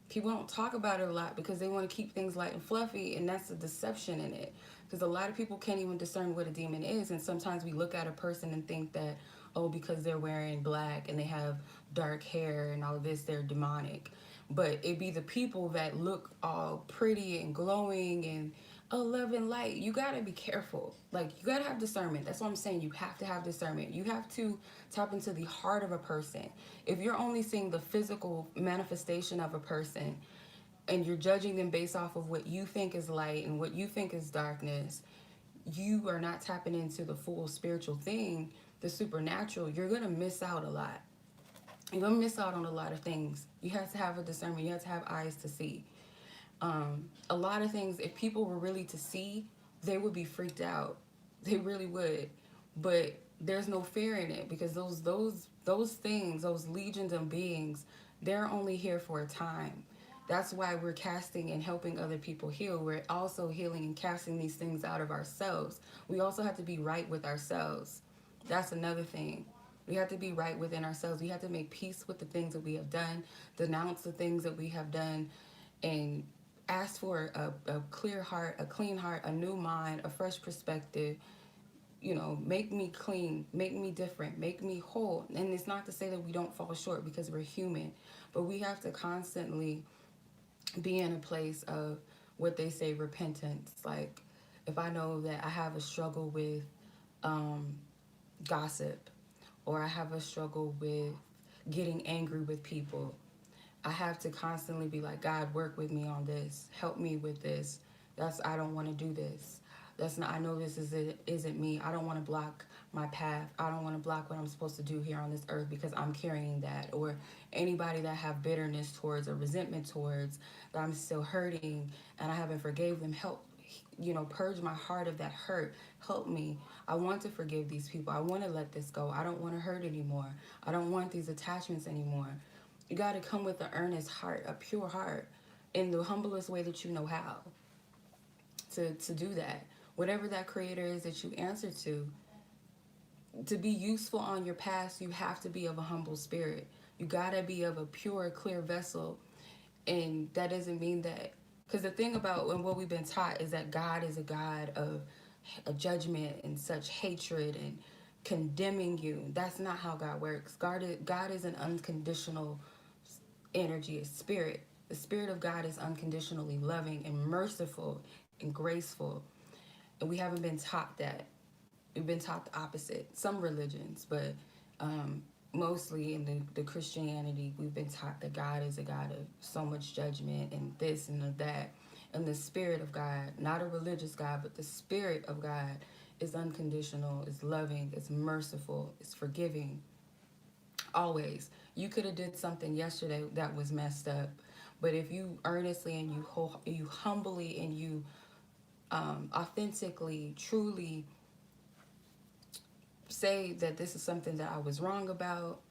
[SPEAKER 1] People don't talk about it a lot because they want to keep things light and fluffy, and that's the deception in it. Because a lot of people can't even discern what a demon is, and sometimes we look at a person and think that, oh, because they're wearing black and they have dark hair and all of this, they're demonic. But it be the people that look all pretty and glowing and love and light. You gotta be careful. Like, you gotta have discernment. That's what I'm saying. You have to have discernment. You have to tap into the heart of a person. If you're only seeing the physical manifestation of a person and you're judging them based off of what you think is light and what you think is darkness, you are not tapping into the full spiritual thing, the supernatural, you're going to miss out a lot. You're going to miss out on a lot of things. You have to have a discernment. You have to have eyes to see. A lot of things, if people were really to see, they would be freaked out. They really would. But there's no fear in it, because those things, those legions of beings, they're only here for a time. That's why we're casting and helping other people heal. We're also healing and casting these things out of ourselves. We also have to be right with ourselves. That's another thing. We have to be right within ourselves. We have to make peace with the things that we have done, denounce the things that we have done, and ask for a clear heart, a clean heart, a new mind, a fresh perspective. You know, make me clean, make me different, make me whole. And it's not to say that we don't fall short, because we're human, but we have to constantly be in a place of what they say repentance. Like, if I know that I have a struggle with gossip, or I have a struggle with getting angry with people, I have to constantly be like, God, work with me on this. Help me with this. I don't want to do this. That's not, I know this isn't me. I don't want to block my path. I don't want to block what I'm supposed to do here on this earth, because I'm carrying that. Or anybody that I have bitterness towards or resentment towards, that I'm still hurting and I haven't forgave them, help, purge my heart of that hurt. Help me. I want to forgive these people. I want to let this go. I don't want to hurt anymore. I don't want these attachments anymore. You got to come with an earnest heart, a pure heart, in the humblest way that you know how to do that. Whatever that creator is that you answer to be useful on your past, you have to be of a humble spirit. You got to be of a pure, clear vessel. And that doesn't mean that, because the thing about and what we've been taught is that God is a God of a judgment and such hatred and condemning you. That's not how God works. God is an unconditional energy, a spirit. The spirit of God is unconditionally loving and merciful and graceful. And we haven't been taught that. We've been taught the opposite. Some religions, but mostly in the Christianity, we've been taught that God is a God of so much judgment and this and that. And the spirit of God, not a religious God, but the spirit of God is unconditional, is loving, is merciful, is forgiving. Always. You could have did something yesterday that was messed up, but if you earnestly and you humbly and you authentically, truly say that this is something that I was wrong about,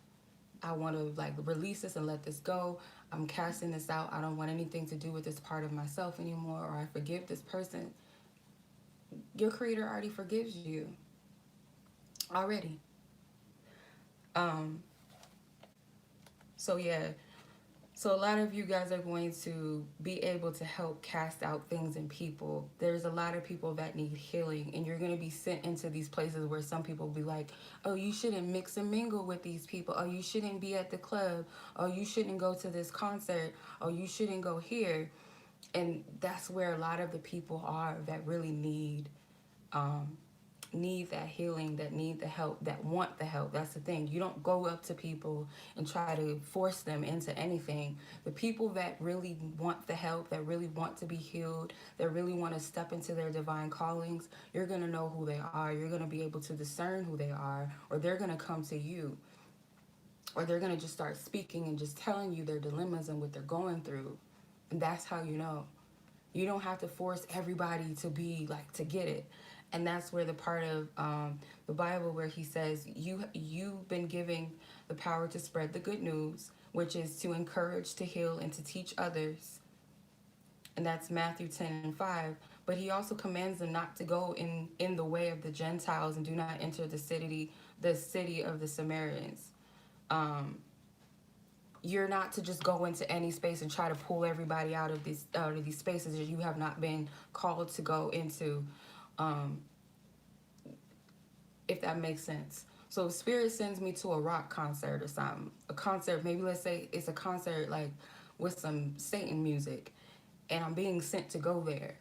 [SPEAKER 1] I want to like release this and let this go. I'm casting this out. I don't want anything to do with this part of myself anymore, or I forgive this person. Your creator already forgives you. Already. So yeah. So a lot of you guys are going to be able to help cast out things in people. There's a lot of people that need healing, and you're going to be sent into these places where some people will be like, oh, you shouldn't mix and mingle with these people. Oh, you shouldn't be at the club. Oh, you shouldn't go to this concert. Oh, you shouldn't go here. And that's where a lot of the people are that really need that healing, that need the help, that want the help. That's the thing. You don't go up to people and try to force them into anything. The people that really want the help, that really want to be healed, that really want to step into their divine callings, you're going to know who they are. You're going to be able to discern who they are, or they're going to come to you, or they're going to just start speaking and just telling you their dilemmas and what they're going through. And that's how you know. You don't have to force everybody to be like, to get it. And that's where the part of the Bible where he says you've been given the power to spread the good news, which is to encourage, to heal, and to teach others. And that's Matthew 10:5. But he also commands them not to go in the way of the Gentiles and do not enter the city of the Samaritans. You're not to just go into any space and try to pull everybody out of these spaces that you have not been called to go into. If that makes sense. So if Spirit sends me to a rock concert or something, a concert, maybe let's say it's a concert like with some Satan music, and I'm being sent to go there,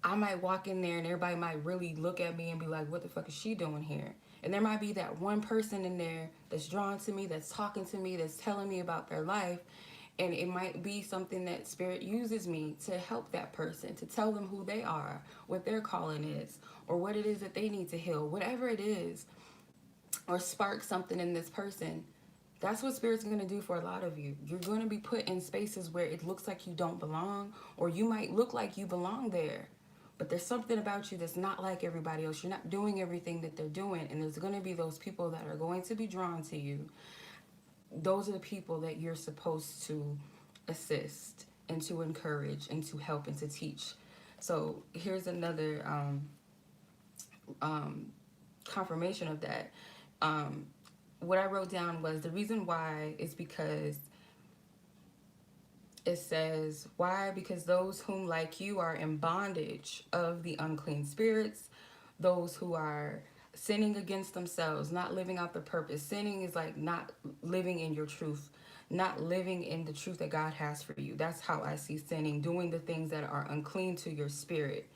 [SPEAKER 1] I might walk in there and everybody might really look at me and be like, what the fuck is she doing here? And there might be that one person in there that's drawn to me, that's talking to me, that's telling me about their life. And it might be something that Spirit uses me to help that person, to tell them who they are, what their calling is, or what it is that they need to heal, whatever it is, or spark something in this person. That's what Spirit's going to do for a lot of you. You're going to be put in spaces where it looks like you don't belong, or you might look like you belong there. But there's something about you that's not like everybody else. You're not doing everything that they're doing. And there's going to be those people that are going to be drawn to you. Those are the people that you're supposed to assist and to encourage and to help and to teach. So here's another confirmation of that. What I wrote down was the reason why is because it says, why? Because those whom like you are in bondage of the unclean spirits, those who are sinning against themselves, not living out the purpose. Sinning is like not living in your truth, not living in the truth that God has for you. That's how I see sinning, doing the things that are unclean to your spirit,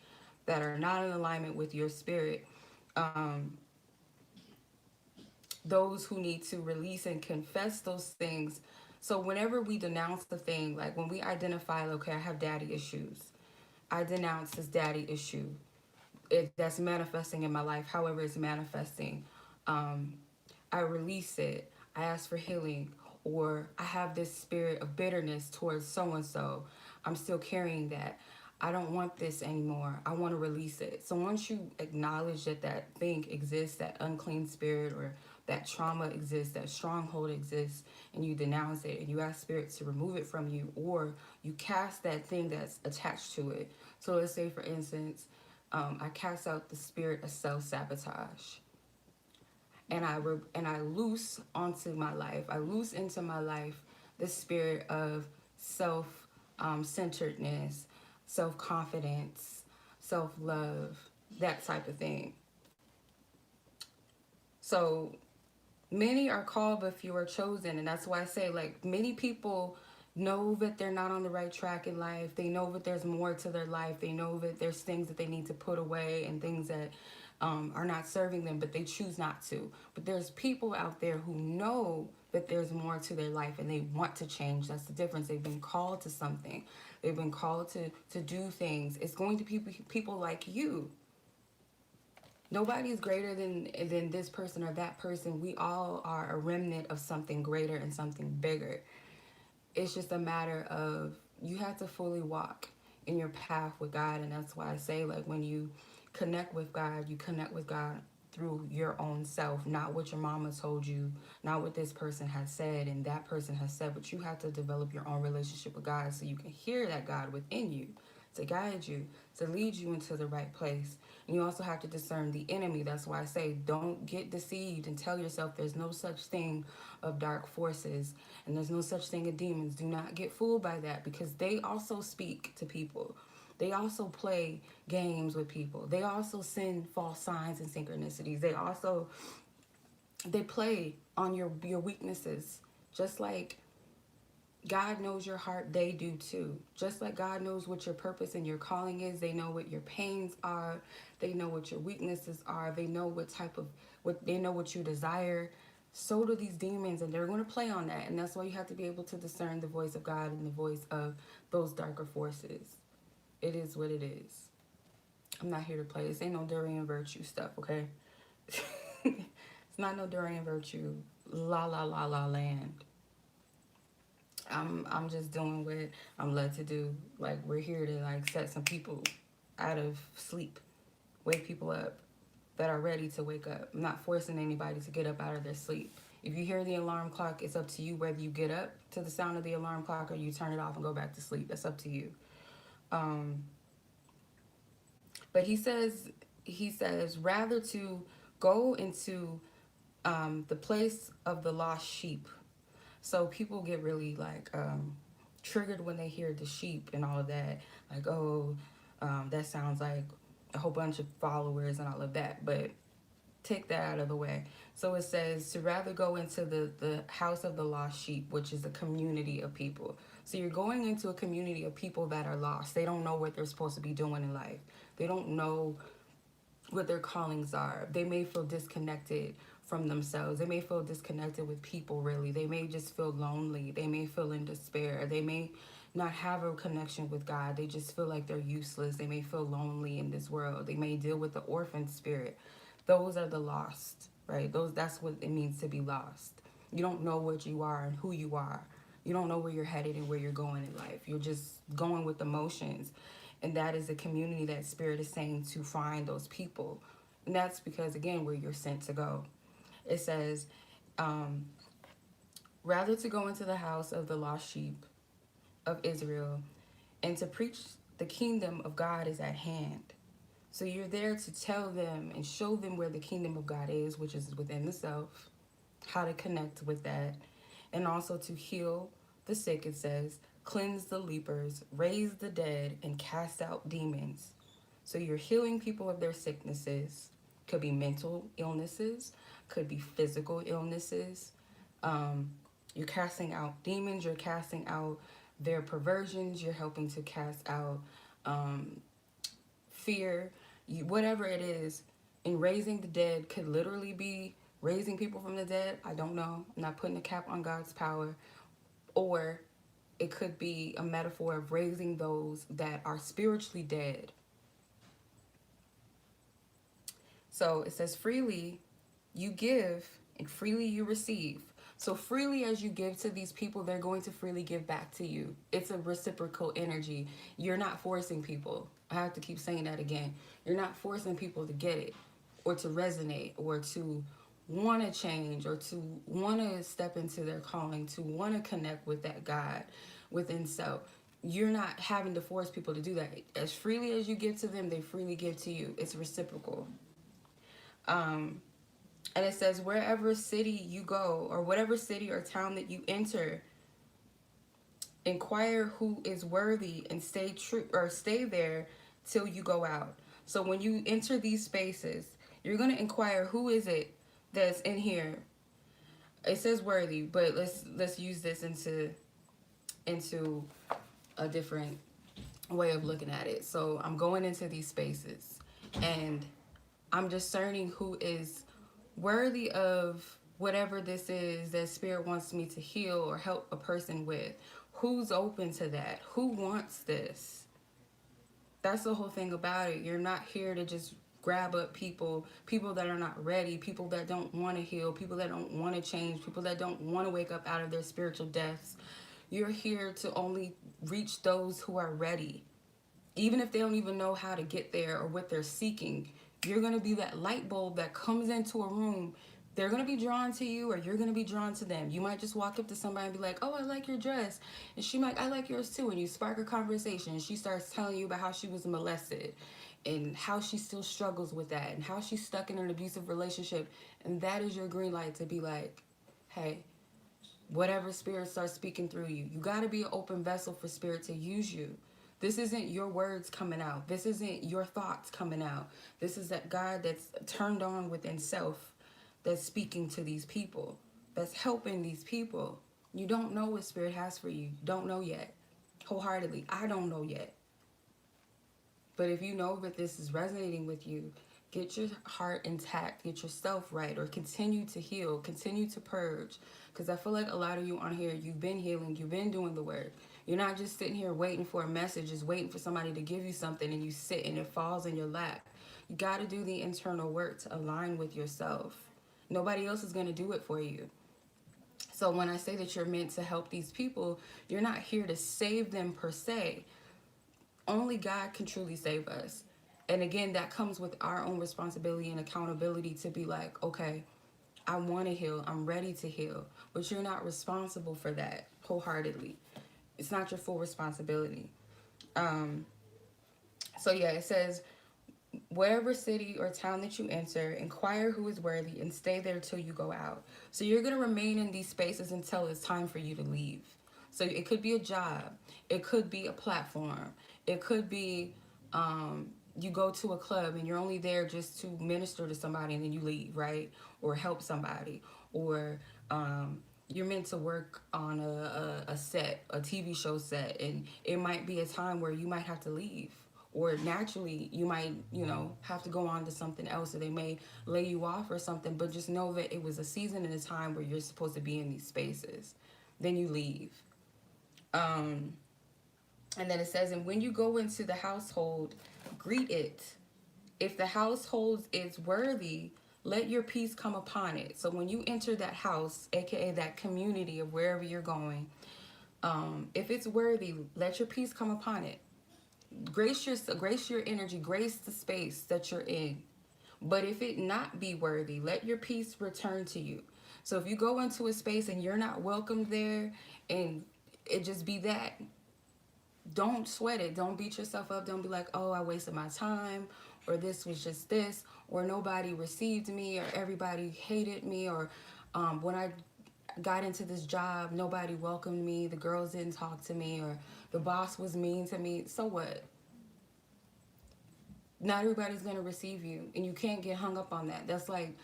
[SPEAKER 1] that are not in alignment with your spirit. Those who need to release and confess those things. So whenever we denounce the thing, like when we identify, okay, I have daddy issues, I denounce this daddy issue. That's manifesting in my life, however it's manifesting. I release it. I ask for healing. Or I have this spirit of bitterness towards so-and-so. I'm still carrying that. I don't want this anymore. I want to release it. So once you acknowledge that that thing exists, that unclean spirit or that trauma exists, that stronghold exists, and you denounce it and you ask spirit to remove it from you, or you cast that thing that's attached to it. So let's say, for instance, I cast out the spirit of self-sabotage, and I loose onto my life. I loose into my life the spirit of self centeredness, self confidence, self love, that type of thing. So many are called, but few are chosen, and that's why I say, like, many people know that they're not on the right track in life. They know that there's more to their life. They know that there's things that they need to put away and things that are not serving them, but they choose not to. But there's people out there who know that there's more to their life and they want to change. That's the difference. They've been called to something. They've been called to do things. It's going to be people like you. Nobody is greater than this person or that person. We all are a remnant of something greater and something bigger. It's just a matter of you have to fully walk in your path with God. And that's why I say, like, when you connect with God, you connect with God through your own self, not what your mama told you, not what this person has said and that person has said, but you have to develop your own relationship with God so you can hear that God within you to guide you, to lead you into the right place. And you also have to discern the enemy. That's why I say don't get deceived and tell yourself there's no such thing of dark forces and there's no such thing of demons. Do not get fooled by that, because they also speak to people. They also play games with people. They also send false signs and synchronicities. They play on your weaknesses. Just like God knows your heart, they do too. Just like God knows what your purpose and your calling is, they know what your pains are, they know what your weaknesses are, they know what you desire. So do these demons, and they're going to play on that. And that's why you have to be able to discern the voice of God and the voice of those darker forces. It is what it is. I'm not here to play. This ain't no Durian Virtue stuff, okay? It's not no Durian Virtue. La la la la land. I'm just doing what I'm led to do. Like, we're here to, like, set some people out of sleep, wake people up that are ready to wake up. I'm not forcing anybody to get up out of their sleep. If you hear the alarm clock, it's up to you whether you get up to the sound of the alarm clock or you turn it off and go back to sleep. That's up to you. But he says rather to go into the place of the lost sheep. So people get really, like, triggered when they hear the sheep and all of that. Like, oh, that sounds like a whole bunch of followers and all of that. But take that out of the way. So it says to rather go into the house of the lost sheep, which is a community of people. So you're going into a community of people that are lost. They don't know what they're supposed to be doing in life. They don't know what their callings are. They may feel disconnected from themselves. They may feel disconnected with people, really. They may just feel lonely. They may feel in despair. They may not have a connection with God. They just feel like they're useless. They may feel lonely in this world. They may deal with the orphan spirit. Those are the lost, right? That's what it means to be lost. You don't know what you are and who you are. You don't know where you're headed and where you're going in life. You're just going with emotions. And that is the community that Spirit is saying to find those people. And that's because, again, where you're sent to go. It says, rather to go into the house of the lost sheep of Israel and to preach the kingdom of God is at hand. So you're there to tell them and show them where the kingdom of God is, which is within the self, how to connect with that, and also to heal the sick, it says, cleanse the lepers, raise the dead, and cast out demons. So you're healing people of their sicknesses. Could be mental illnesses, could be physical illnesses. You're casting out demons, you're casting out their perversions, you're helping to cast out fear, whatever it is. And raising the dead could literally be raising people from the dead. I don't know. I'm not putting a cap on God's power. Or it could be a metaphor of raising those that are spiritually dead. So it says, freely you give and freely you receive. So freely as you give to these people, they're going to freely give back to you. It's a reciprocal energy. You're not forcing people. I have to keep saying that again. You're not forcing people to get it or to resonate or to want to change or to want to step into their calling, to want to connect with that God within self. You're not having to force people to do that. As freely as you give to them, they freely give to you. It's reciprocal. And it says, wherever city you go or whatever city or town that you enter, inquire who is worthy and stay true or stay there till you go out. So when you enter these spaces, you're going to inquire who is it that's in here. It says worthy, but let's use this into a different way of looking at it. So I'm going into these spaces and I'm discerning who is worthy of whatever this is that Spirit wants me to heal or help a person with. Who's open to that? Who wants this? That's the whole thing about it. You're not here to just grab up people that are not ready, people that don't want to heal, people that don't want to change, people that don't want to wake up out of their spiritual deaths. You're here to only reach those who are ready. Even if they don't even know how to get there or what they're seeking, you're going to be that light bulb that comes into a room. They're going to be drawn to you or you're going to be drawn to them. You might just walk up to somebody and be like, oh, I like your dress. And she might, I like yours too. And you spark a conversation. And she starts telling you about how she was molested and how she still struggles with that and how she's stuck in an abusive relationship. And that is your green light to be like, hey, whatever Spirit starts speaking through you, you got to be an open vessel for Spirit to use you. This isn't your words coming out. This isn't your thoughts coming out. This is that God that's turned on within self that's speaking to these people, that's helping these people. You don't know what Spirit has for you. You don't know yet. Wholeheartedly, I don't know yet. But if you know that this is resonating with you, get your heart intact, get yourself right, or continue to heal, continue to purge. Because I feel like a lot of you on here, you've been healing, you've been doing the work. You're not just sitting here waiting for a message, just waiting for somebody to give you something and you sit and it falls in your lap. You got to do the internal work to align with yourself. Nobody else is going to do it for you. So when I say that you're meant to help these people, you're not here to save them per se. Only God can truly save us. And again, that comes with our own responsibility and accountability to be like, okay, I want to heal. I'm ready to heal. But you're not responsible for that wholeheartedly. It's not your full responsibility. So yeah, it says, wherever city or town that you enter, inquire who is worthy and stay there till you go out. So you're going to remain in these spaces until it's time for you to leave. So it could be a job. It could be a platform. It could be you go to a club and you're only there just to minister to somebody and then you leave, right? Or help somebody. Or you're meant to work on a set, a TV show set, and it might be a time where you might have to leave. or naturally you might, you know, have to go on to something else, or they may lay you off or something. But just know that it was a season and a time where you're supposed to be in these spaces. Then you leave. um and then it says, and when you go into the household, greet it. If the household is worthy, let your peace come upon it. So when you enter that house, aka that community of wherever you're going, if it's worthy, let your peace come upon it. Grace your energy, grace the space that you're in. But if it not be worthy, let your peace return to you. So if you go into a space and you're not welcome there, and it just be that, don't sweat it. Don't beat yourself up. Don't be like, oh, I wasted my time, or this was just this, or nobody received me, or everybody hated me, or when I got into this job, nobody welcomed me, the girls didn't talk to me, or the boss was mean to me. So what? Not everybody's going to receive you, and you can't get hung up on that. That's like,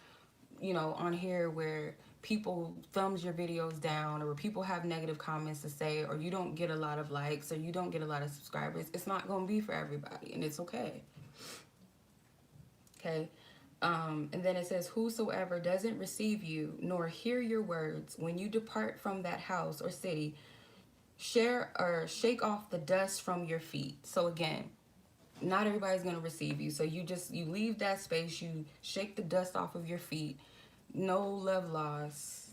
[SPEAKER 1] you know, on here where people thumbs your videos down, or people have negative comments to say, or you don't get a lot of likes, or you don't get a lot of subscribers. It's not going to be for everybody, and it's okay. Okay. And then it says, whosoever doesn't receive you nor hear your words when you depart from that house or city, share or shake off the dust from your feet. So again, not everybody's going to receive you. So you leave that space, you shake the dust off of your feet. No love loss.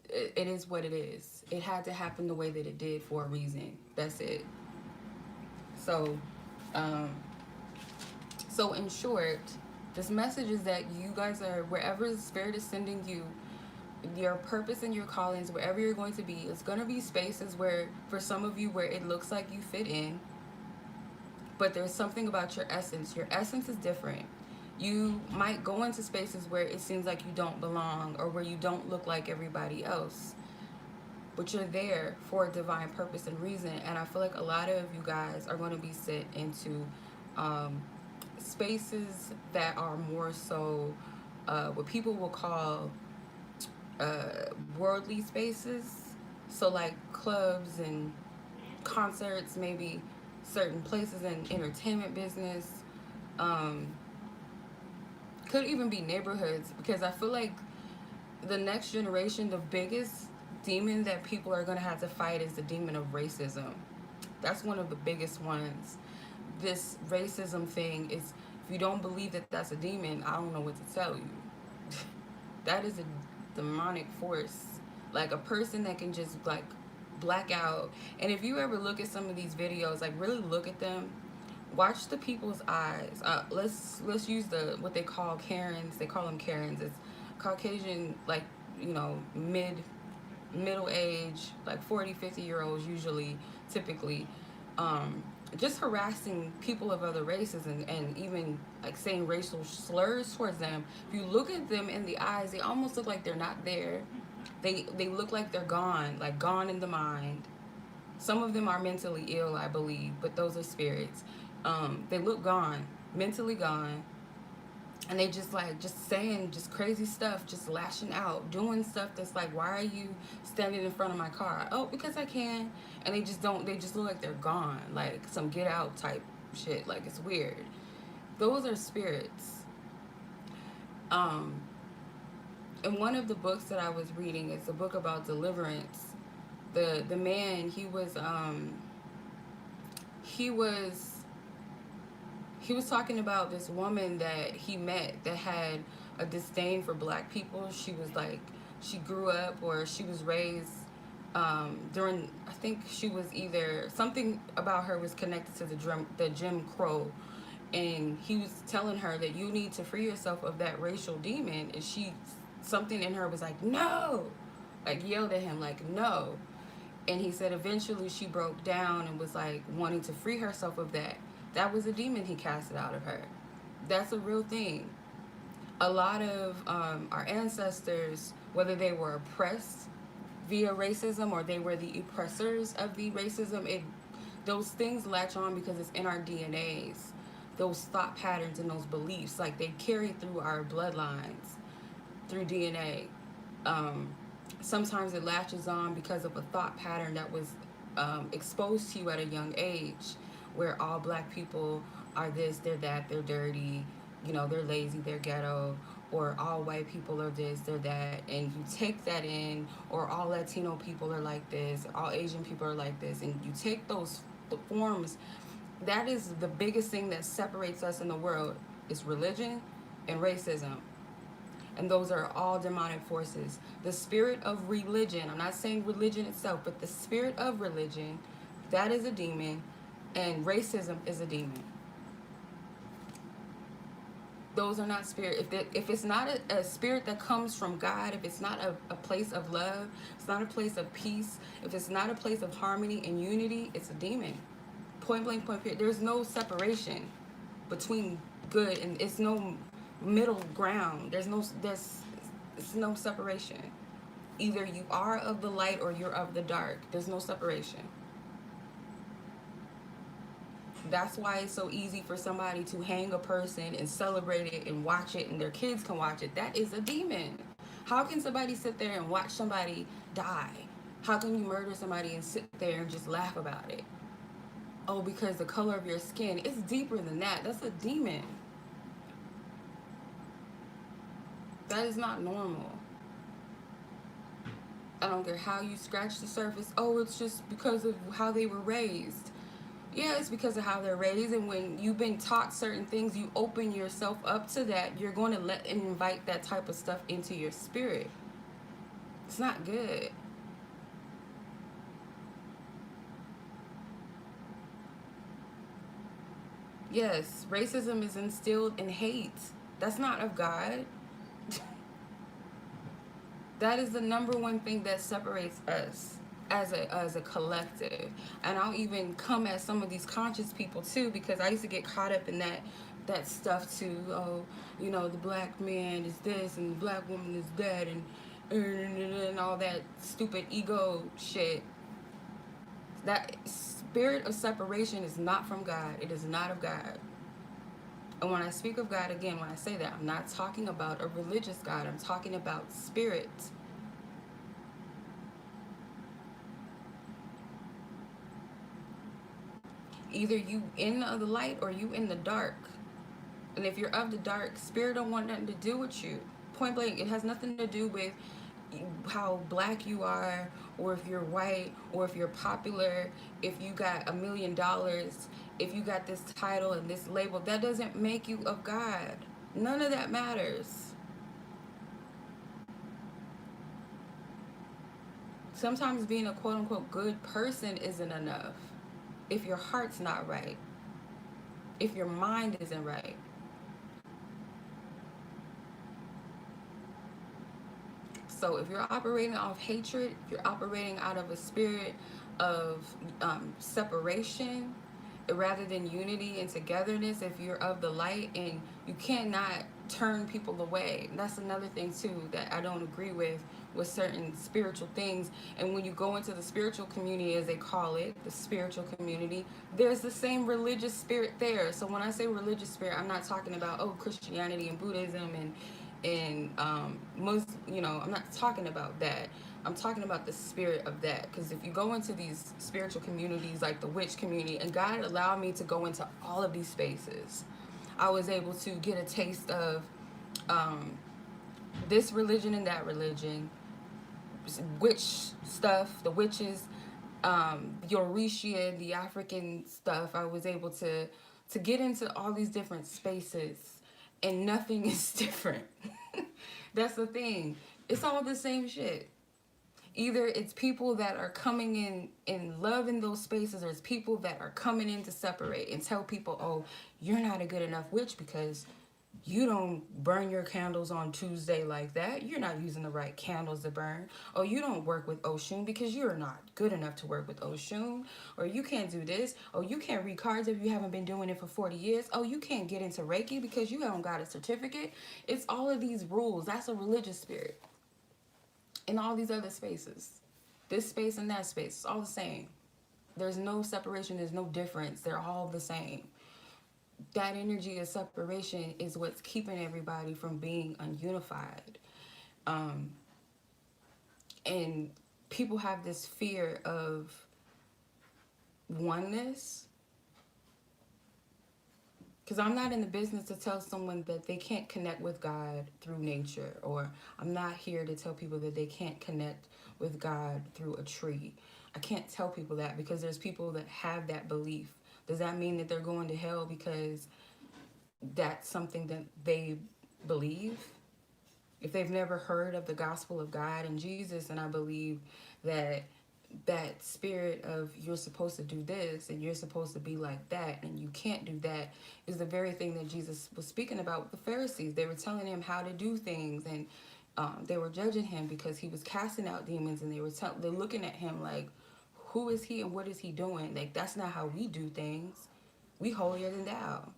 [SPEAKER 1] It is what it is. It had to happen the way that it did for a reason. That's it. So, so in short, this message is that you guys are, wherever the Spirit is sending you, your purpose and your callings, wherever you're going to be, it's going to be spaces where, for some of you, where it looks like you fit in, but there's something about your essence. Your essence is different. You might go into spaces where it seems like you don't belong, or where you don't look like everybody else, but you're there for a divine purpose and reason. And I feel like a lot of you guys are going to be sent into spaces that are more so what people will call worldly spaces. So like clubs and concerts, maybe certain places in entertainment business, could even be neighborhoods, because I feel like the next generation, the biggest demon that people are going to have to fight is the demon of racism. That's one of the biggest ones. This racism thing is, if you don't believe that that's a demon, I don't know what to tell you. That is a demonic force. Like a person that can just like black out. And if you ever look at some of these videos, like really look at them, watch the people's eyes. Let's use what they call Karens. They call them Karens. It's Caucasian, like, you know, middle age, like 40-50-year-olds usually, typically, just harassing people of other races, and even like saying racial slurs towards them. If you look at them in the eyes, they almost look like they're not there. They look like they're gone, like gone in the mind. Some of them are mentally ill, I believe, but those are spirits. They look gone, mentally gone, and they just saying just crazy stuff, just lashing out, doing stuff that's like, why are you standing in front of my car? Oh, because I can. And they just look like they're gone, like some get out type shit. Like, it's weird. Those are spirits. In one of the books that I was reading, it's a book about deliverance. The man, he was talking about this woman that he met that had a disdain for black people. She was like, she grew up, or she was raised during, I think she was either, something about her was connected to the Jim Crow. And he was telling her that you need to free yourself of that racial demon. And something in her was like, no, like yelled at him, like, no. And he said eventually she broke down and was like wanting to free herself of that. That was a demon he casted out of her. That's a real thing. A lot of our ancestors, whether they were oppressed via racism or they were the oppressors of the racism, those things latch on because it's in our DNAs. Those thought patterns and those beliefs, like they carry through our bloodlines, through DNA. Sometimes it latches on because of a thought pattern that was exposed to you at a young age, where all black people are this, they're that, they're dirty, you know, they're lazy, they're ghetto, or all white people are this, they're that, and you take that in, or all Latino people are like this, all Asian people are like this, and you take those forms. That is the biggest thing that separates us in the world, is religion and racism. And those are all demonic forces. The spirit of religion, I'm not saying religion itself, but the spirit of religion, that is a demon, and racism is a demon. Those are not spirit. If it's not a spirit that comes from God, if it's not a place of love, it's not a place of peace, if it's not a place of harmony and unity, it's a demon. Point blank, point period. There's no separation between good, and it's no middle ground. It's no separation. Either you are of the light or you're of the dark. There's no separation. That's why it's so easy for somebody to hang a person and celebrate it and watch it, and their kids can watch it. That is a demon. How can somebody sit there and watch somebody die? How can you murder somebody and sit there and just laugh about it? Oh, because the color of your skin. It's deeper than that. That's a demon. That is not normal. I don't care how you scratch the surface. Oh, it's just because of how they were raised. Yeah, it's because of how they're raised, and when you've been taught certain things, you open yourself up to that. You're going to let and invite that type of stuff into your spirit. It's not good. Yes, racism is instilled in hate. That's not of God. That is the number one thing that separates us as a collective. And I'll even come at some of these conscious people too, because I used to get caught up in that stuff too. Oh, you know, the black man is this and the black woman is that, and all that stupid ego shit. That spirit of separation is not from God. It is not of God. And when I speak of God, again, when I say that, I'm not talking about a religious God. I'm talking about spirit. Either you in the light or you in the dark. And if you're of the dark, spirit don't want nothing to do with you. Point blank, it has nothing to do with how black you are, or if you're white, or if you're popular, if you got $1 million, if you got this title and this label. That doesn't make you of God. None of that matters. Sometimes being a quote unquote good person isn't enough if your heart's not right, if your mind isn't right. So if you're operating off hatred, if you're operating out of a spirit of separation rather than unity and togetherness, if you're of the light, and you cannot turn people away. That's another thing too that I don't agree with certain spiritual things. And when you go into the spiritual community, as they call it, the spiritual community, there's the same religious spirit there. So when I say religious spirit, I'm not talking about, oh, Christianity and Buddhism and most, you know, I'm not talking about that. I'm talking about the spirit of that. Because if you go into these spiritual communities like the witch community, and God allowed me to go into all of these spaces, I was able to get a taste of um, this religion and that religion, witch stuff, the witches, the Orisha, the African stuff. I was able to get into all these different spaces, and nothing is different. That's the thing. It's all the same shit. Either it's people that are coming in love in those spaces, or it's people that are coming in to separate and tell people, oh, you're not a good enough witch because you don't burn your candles on Tuesday like that. You're not using the right candles to burn. Oh, you don't work with Oshun because you're not good enough to work with Oshun. Or you can't do this. Oh, you can't read cards if you haven't been doing it for 40 years. Oh, you can't get into Reiki because you haven't got a certificate. It's all of these rules. That's a religious spirit. In all these other spaces, this space and that space, it's all the same. There's no separation, there's no difference. They're all the same. That energy of separation is what's keeping everybody from being ununified. Um, and people have this fear of oneness, Because I'm not in the business to tell someone that they can't connect with God through nature, or I'm not here to tell people that they can't connect with God through a tree. I can't tell people that because there's people that have that belief. Does that mean that they're going to hell because that's something that they believe? If they've never heard of the gospel of God and Jesus, and I believe that that spirit of you're supposed to do this and you're supposed to be like that and you can't do that is the very thing that Jesus was speaking about with the Pharisees. They were telling him how to do things, and they were judging him because he was casting out demons, and they're looking at him like, who is he and what is he doing? Like, that's not how we do things. We holier than thou.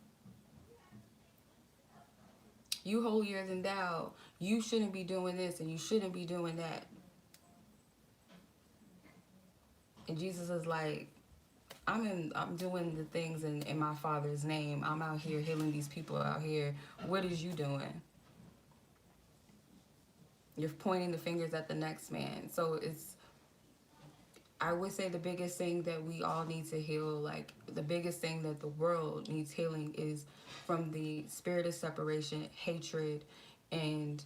[SPEAKER 1] You holier than thou. You shouldn't be doing this and you shouldn't be doing that. And Jesus is like, I'm doing the things in my Father's name. I'm out here healing these people out here. What is you doing? You're pointing the fingers at the next man. So I would say the biggest thing that we all need to heal, like the biggest thing that the world needs healing, is from the spirit of separation, hatred, and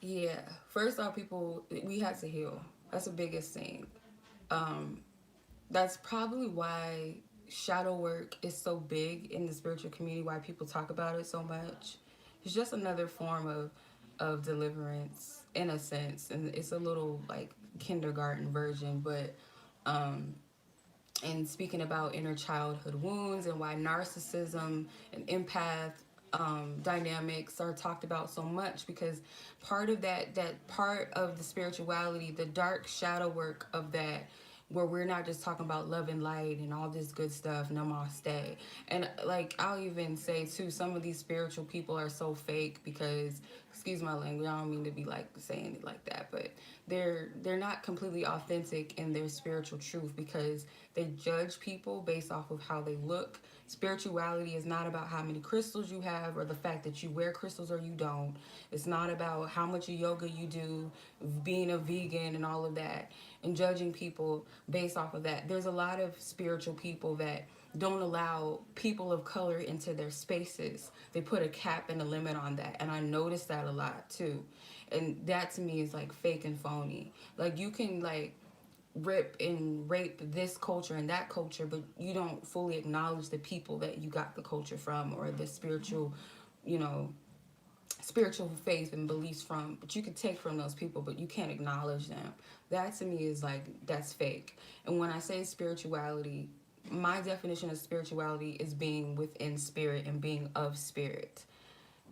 [SPEAKER 1] yeah. First off, people, we have to heal. That's the biggest thing. Um, that's probably why shadow work is so big in the spiritual community, why people talk about it so much. It's just another form of deliverance in a sense, and it's a little like kindergarten version, but um and speaking about inner childhood wounds and why narcissism and empath dynamics are talked about so much, because part of that part of the spirituality, the dark shadow work of that, where we're not just talking about love and light and all this good stuff, namaste. And like, I'll even say too, some of these spiritual people are so fake because, excuse my language, I don't mean to be like saying it like that, but they're not completely authentic in their spiritual truth because they judge people based off of how they look. Spirituality is not about how many crystals you have or the fact that you wear crystals or you don't. It's not about how much yoga you do, being a vegan and all of that, and judging people based off of that. There's a lot of spiritual people that don't allow people of color into their spaces. They put a cap and a limit on that. And I noticed that a lot too. And that to me is like fake and phony. Like, you can like rip and rape this culture and that culture, but you don't fully acknowledge the people that you got the culture from, or the spiritual, you know, spiritual faith and beliefs from. But you can take from those people, but you can't acknowledge them. That to me is like, that's fake. And when I say spirituality, my definition of spirituality is being within spirit and being of spirit,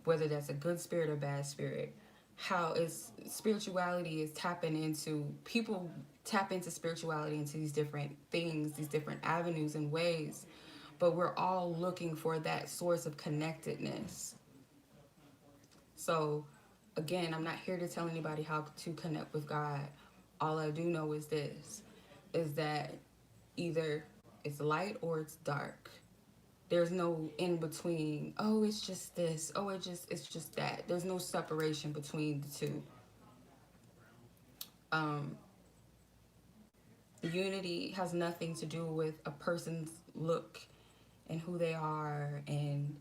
[SPEAKER 1] whether that's a good spirit or bad spirit. How is spirituality is tapping into, people tap into spirituality into these different things, these different avenues and ways, but we're all looking for that source of connectedness. So again, I'm not here to tell anybody how to connect with God. All I do know is this, is that either it's light or it's dark. There's no in between. Oh, it's just this. Oh, it's just that. There's no separation between the two. Um, Unity has nothing to do with a person's look and who they are, and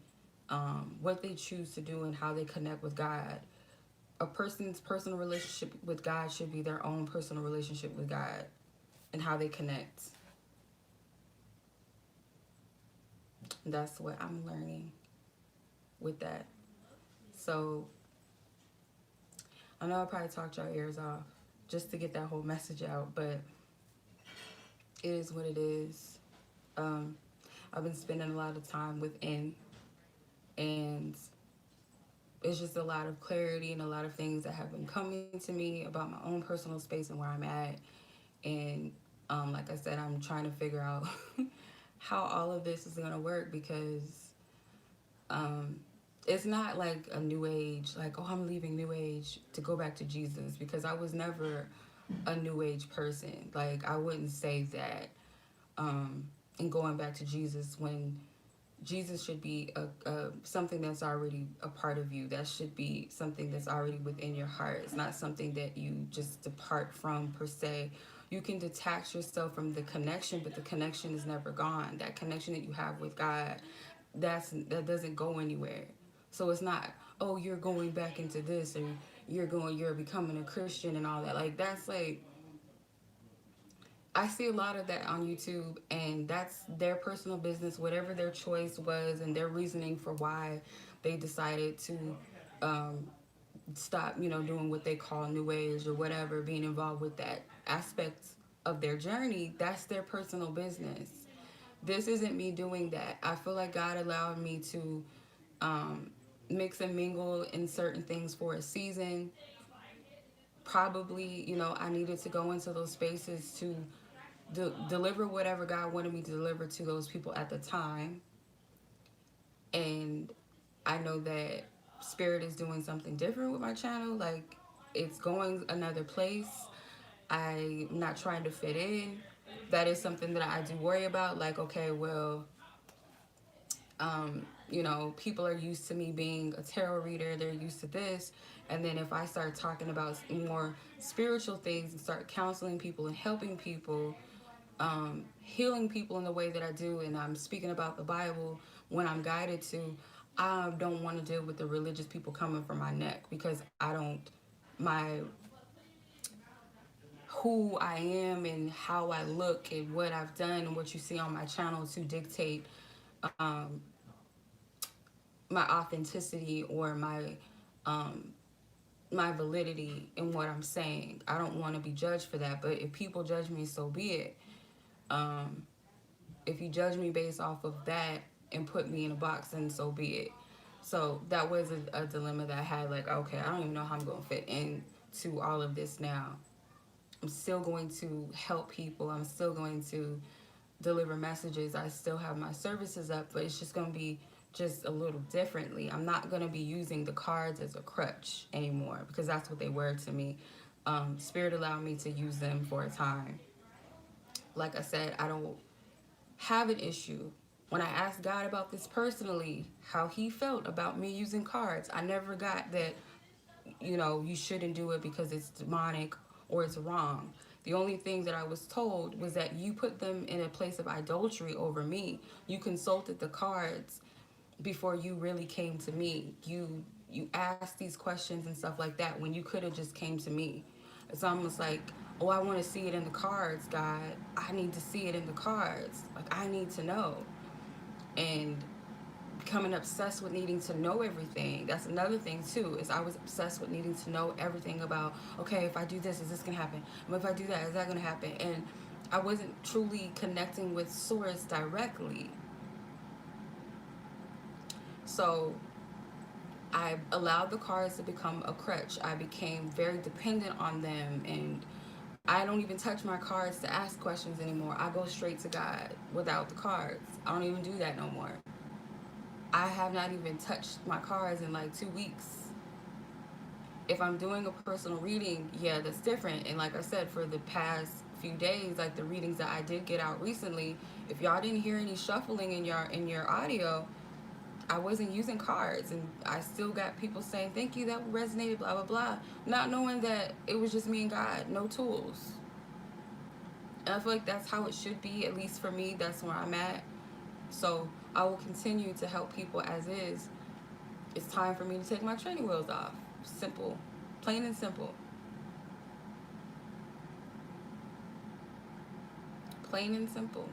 [SPEAKER 1] what they choose to do and how they connect with God. A person's personal relationship with God should be their own personal relationship with God and how they connect. That's what I'm learning with that. So I know I probably talked y'all ears off just to get that whole message out, but it is what it is. Um, I've been spending a lot of time within, and it's just a lot of clarity and a lot of things that have been coming to me about my own personal space and where I'm at. And like I said, I'm trying to figure out how all of this is going to work, because um, it's not like a new age, like, oh, I'm leaving new age to go back to Jesus, because I was never a new age person. Like, I wouldn't say that and going back to Jesus, when Jesus should be a something that's already a part of you. That should be something that's already within your heart. It's not something that you just depart from per se. You can detach yourself from the connection, but the connection is never gone. That connection that you have with God, that doesn't go anywhere. So it's not, oh, you're going back into this, or you're becoming a Christian and all that. Like, that's like, I see a lot of that on YouTube, and that's their personal business, whatever their choice was and their reasoning for why they decided to um, stop, doing what they call New Age or whatever, being involved with that aspect of their journey. That's their personal business. This isn't me doing that. I feel like God allowed me to um, mix and mingle in certain things for a season. Probably, I needed to go into those spaces to deliver whatever God wanted me to deliver to those people at the time. And I know that Spirit is doing something different with my channel. Like, it's going another place. I'm not trying to fit in. That is something that I do worry about. Like, okay, well, people are used to me being a tarot reader. They're used to this. And then if I start talking about more spiritual things and start counseling people and helping people, healing people in the way that I do, and I'm speaking about the Bible when I'm guided to, I don't want to deal with the religious people coming for my neck, because I don't, my, who I am and how I look and what I've done and what you see on my channel to dictate um, my authenticity or um, my validity in what I'm saying. I don't want to be judged for that, but if people judge me, so be it. Um, if you judge me based off of that and put me in a box, then so be it. So that was a dilemma that I had. Like, okay, I don't even know how I'm going to fit into all of this now. I'm still going to help people. I'm still going to deliver messages. I still have my services up, but it's just going to be just a little differently. I'm not going to be using the cards as a crutch anymore, because that's what they were to me. Spirit allowed me to use them for a time. Like I said, I don't have an issue. When I asked God about this personally, how he felt about me using cards, I never got that, you shouldn't do it because it's demonic or it's wrong. The only thing that I was told was that you put them in a place of idolatry over me. You consulted the cards before you really came to me. You asked these questions and stuff like that when you could have just came to me. It's almost like, oh, I want to see it in the cards, God. I need to see it in the cards. Like, I need to know. And becoming obsessed with needing to know everything. That's another thing too, is I was obsessed with needing to know everything about, okay, if I do this, is this gonna happen? If I do that, is that gonna happen? And I wasn't truly connecting with source directly. So I allowed the cards to become a crutch. I became very dependent on them, and I don't even touch my cards to ask questions anymore. I go straight to God without the cards. I don't even do that no more. I have not even touched my cards in like 2 weeks. If I'm doing a personal reading, yeah, that's different. And like I said, for the past few days, like the readings that I did get out recently, if y'all didn't hear any shuffling in your audio, I wasn't using cards, and I still got people saying, thank you, that resonated, blah, blah, blah. Not knowing that it was just me and God, no tools. And I feel like that's how it should be, at least for me. That's where I'm at. So I will continue to help people as is. It's time for me to take my training wheels off. Simple. Plain and simple. Plain and simple.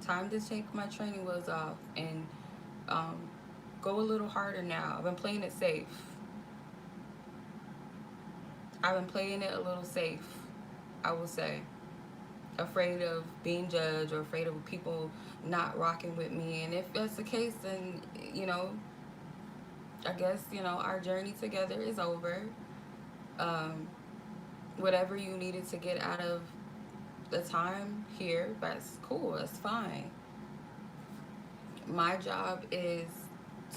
[SPEAKER 1] Time to take my training wheels off and um, go a little harder now. I've been playing it safe. I've been playing it a little safe, I will say. Afraid of being judged or afraid of people not rocking with me. And if that's the case, then, I guess, our journey together is over. Um, Whatever you needed to get out of the time here, that's cool, that's fine. My job is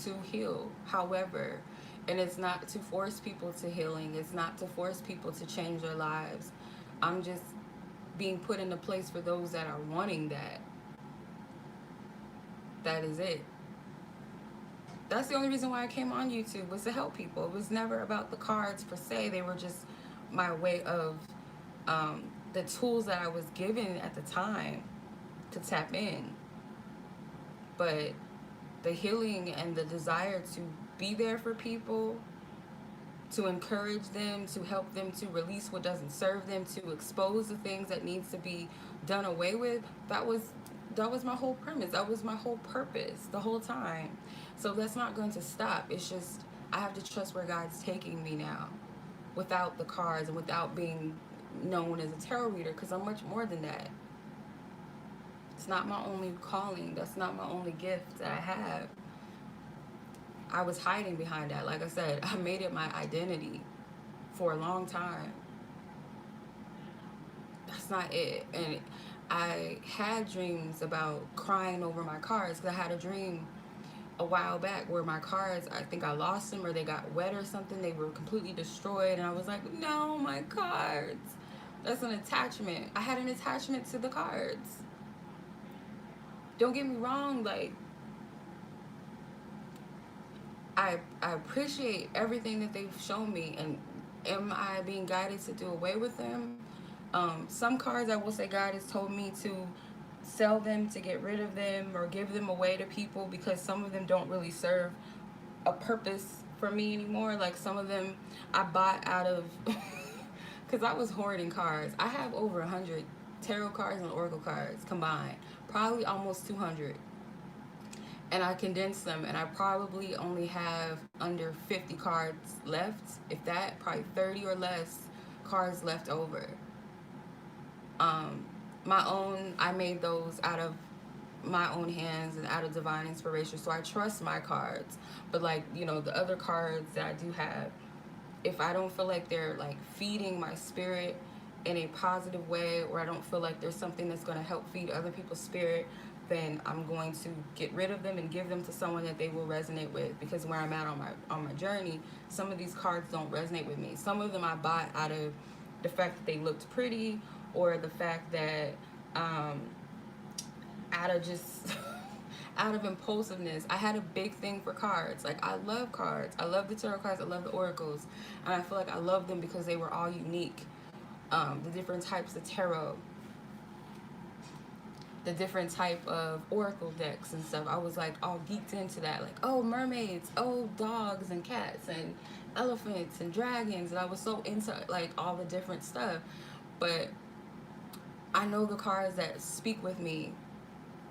[SPEAKER 1] to heal, however, and it's not to force people to healing. It's not to force people to change their lives. I'm just being put in a place for those that are wanting that. That is it. That's the only reason why I came on YouTube, was to help people. It was never about the cards per se. They were just my way of the tools that I was given at the time to tap in. But the healing and the desire to be there for people, to encourage them, to help them to release what doesn't serve them, to expose the things that needs to be done away with, that was my whole premise. That was my whole purpose the whole time. So that's not going to stop. It's just I have to trust where God's taking me now, without the cards and without being known as a tarot reader, because I'm much more than that. It's not my only calling. That's not my only gift that I have. I was hiding behind that. Like I said, I made it my identity for a long time. That's not it. And I had dreams about crying over my cards, because I had a dream a while back where my cards, I think I lost them or they got wet or something. They were completely destroyed. And I was like, no, my cards. That's an attachment. I had an attachment to the cards. Don't get me wrong, like, I appreciate everything that they've shown me, and am I being guided to do away with them? Some cards, I will say, God has told me to sell them, to get rid of them, or give them away to people, because some of them don't really serve a purpose for me anymore. Like, some of them I bought out of because I was hoarding cards. I have over 100 tarot cards and oracle cards combined, probably almost 200. And I condensed them, and I probably only have under 50 cards left, if that, probably 30 or less cards left over. Um, I made those out of my own hands and out of divine inspiration, so I trust my cards. But, like, the other cards that I do have, if I don't feel like they're, like, feeding my spirit in a positive way, or I don't feel like there's something that's going to help feed other people's spirit, then I'm going to get rid of them and give them to someone that they will resonate with. Because where I'm at on my journey, some of these cards don't resonate with me. Some of them I bought out of the fact that they looked pretty, or the fact that out of just out of impulsiveness. I had a big thing for cards. Like, I love cards. I love the tarot cards. I love the oracles, and I feel like I love them because they were all unique. The different types of tarot, the different type of oracle decks and stuff. I was like all geeked into that. Like, oh, mermaids, oh, dogs and cats and elephants and dragons. And I was so into, like, all the different stuff. But I know the cards that speak with me.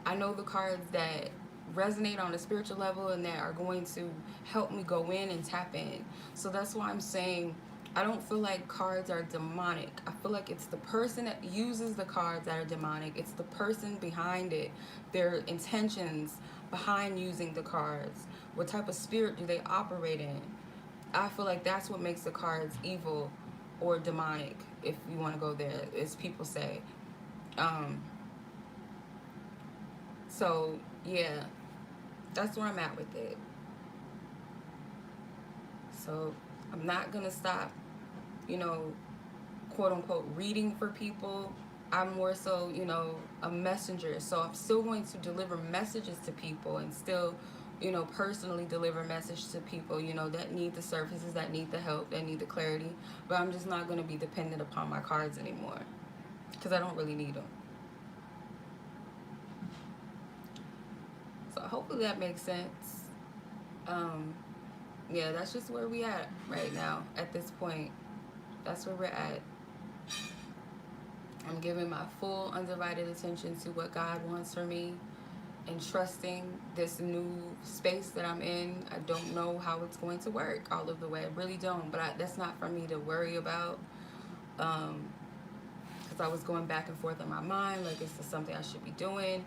[SPEAKER 1] I know the cards that resonate on a spiritual level and that are going to help me go in and tap in. So that's why I'm saying I don't feel like cards are demonic. I feel like it's the person that uses the cards that are demonic. It's the person behind it, their intentions behind using the cards. What type of spirit do they operate in? I feel like that's what makes the cards evil or demonic, if you want to go there, as people say. Um, so, yeah, that's where I'm at with it. So, I'm not going to stop, quote unquote, reading for people. I'm more so, a messenger. So I'm still going to deliver messages to people and still, personally deliver message to people, that need the services, that need the help, that need the clarity. But I'm just not going to be dependent upon my cards anymore, because I don't really need them. So hopefully that makes sense. Yeah, that's just where we at right now at this point. That's where we're at. I'm giving my full undivided attention to what God wants for me, and trusting this new space that I'm in. I don't know how it's going to work all of the way. I really don't, but that's not for me to worry about, because I was going back and forth in my mind, like, is this something I should be doing?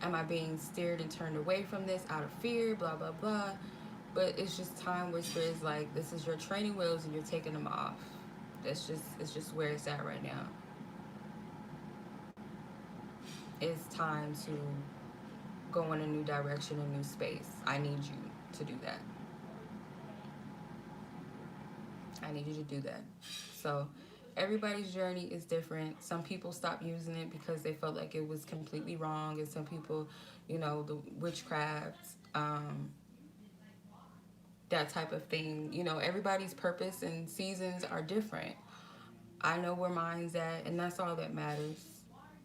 [SPEAKER 1] Am I being steered and turned away from this out of fear? Blah, blah, blah. But it's just time where Spirit's like, this is your training wheels and you're taking them off. It's just where it's at right now. It's time to go in a new direction, a new space. I need you to do that. I need you to do that. So everybody's journey is different. Some people stopped using it because they felt like it was completely wrong, and some people, the witchcraft, that type of thing. Everybody's purpose and seasons are different. I know where mine's at, and that's all that matters.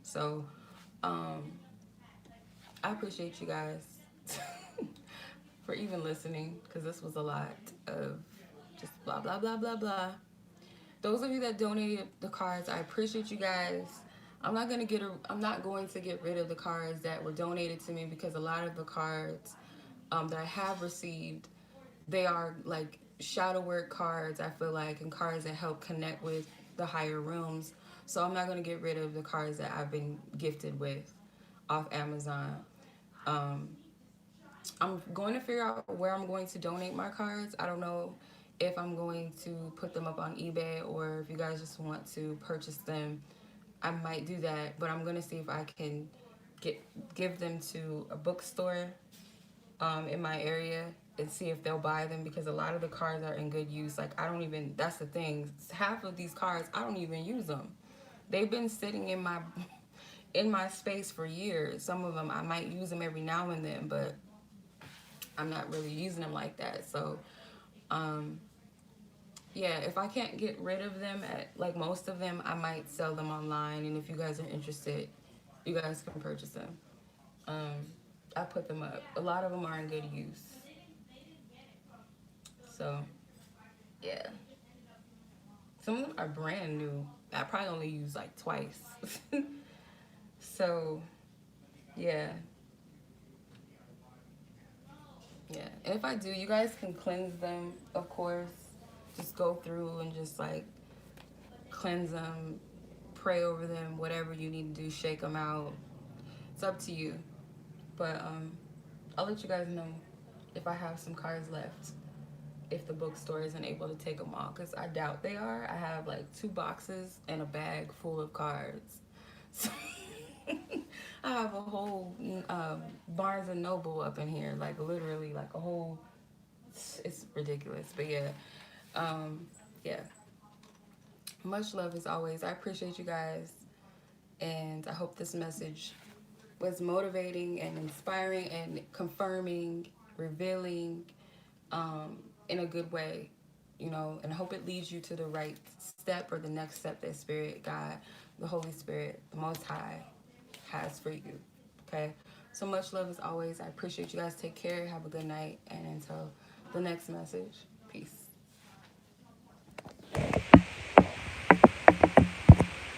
[SPEAKER 1] So, um, I appreciate you guys for even listening, because this was a lot of just blah, blah, blah, blah, blah. Those of you that donated the cards, I appreciate you guys. I'm not going to get rid of the cards that were donated to me, because a lot of the cards that I have received, they are like shadow work cards, I feel like, and cards that help connect with the higher rooms. So I'm not going to get rid of the cards that I've been gifted with off Amazon. Um, I'm going to figure out where I'm going to donate my cards. I don't know if I'm going to put them up on eBay, or if you guys just want to purchase them. I might do that, but I'm going to see if I can give them to a bookstore in my area and see if they'll buy them, because a lot of the cards are in good use. Like, I don't even, that's the thing. Half of these cards, I don't even use them. They've been sitting in my space for years. Some of them I might use them every now and then, but I'm not really using them like that. So, yeah, if I can't get rid of them, at like most of them, I might sell them online. And if you guys are interested, you guys can purchase them. Um, I put them up. A lot of them are in good use. So, yeah. Some of them are brand new. I probably only use like twice. So, yeah. Yeah. And if I do, you guys can cleanse them, of course. Just go through and just like cleanse them, pray over them, whatever you need to do, shake them out. It's up to you. But I'll let you guys know if I have some cards left, if the bookstore isn't able to take them all, because I doubt they are. I have like 2 boxes and a bag full of cards. So I have a whole Barnes and Noble up in here, like literally like a whole, it's ridiculous. But yeah, yeah. Much love as always. I appreciate you guys, and I hope this message was motivating and inspiring and confirming, revealing, in a good way, and I hope it leads you to the right step, or the next step that Spirit, God, the Holy Spirit, the Most High has for you. Okay? So much love as always. I appreciate you guys. Take care. Have a good night. And until the next message.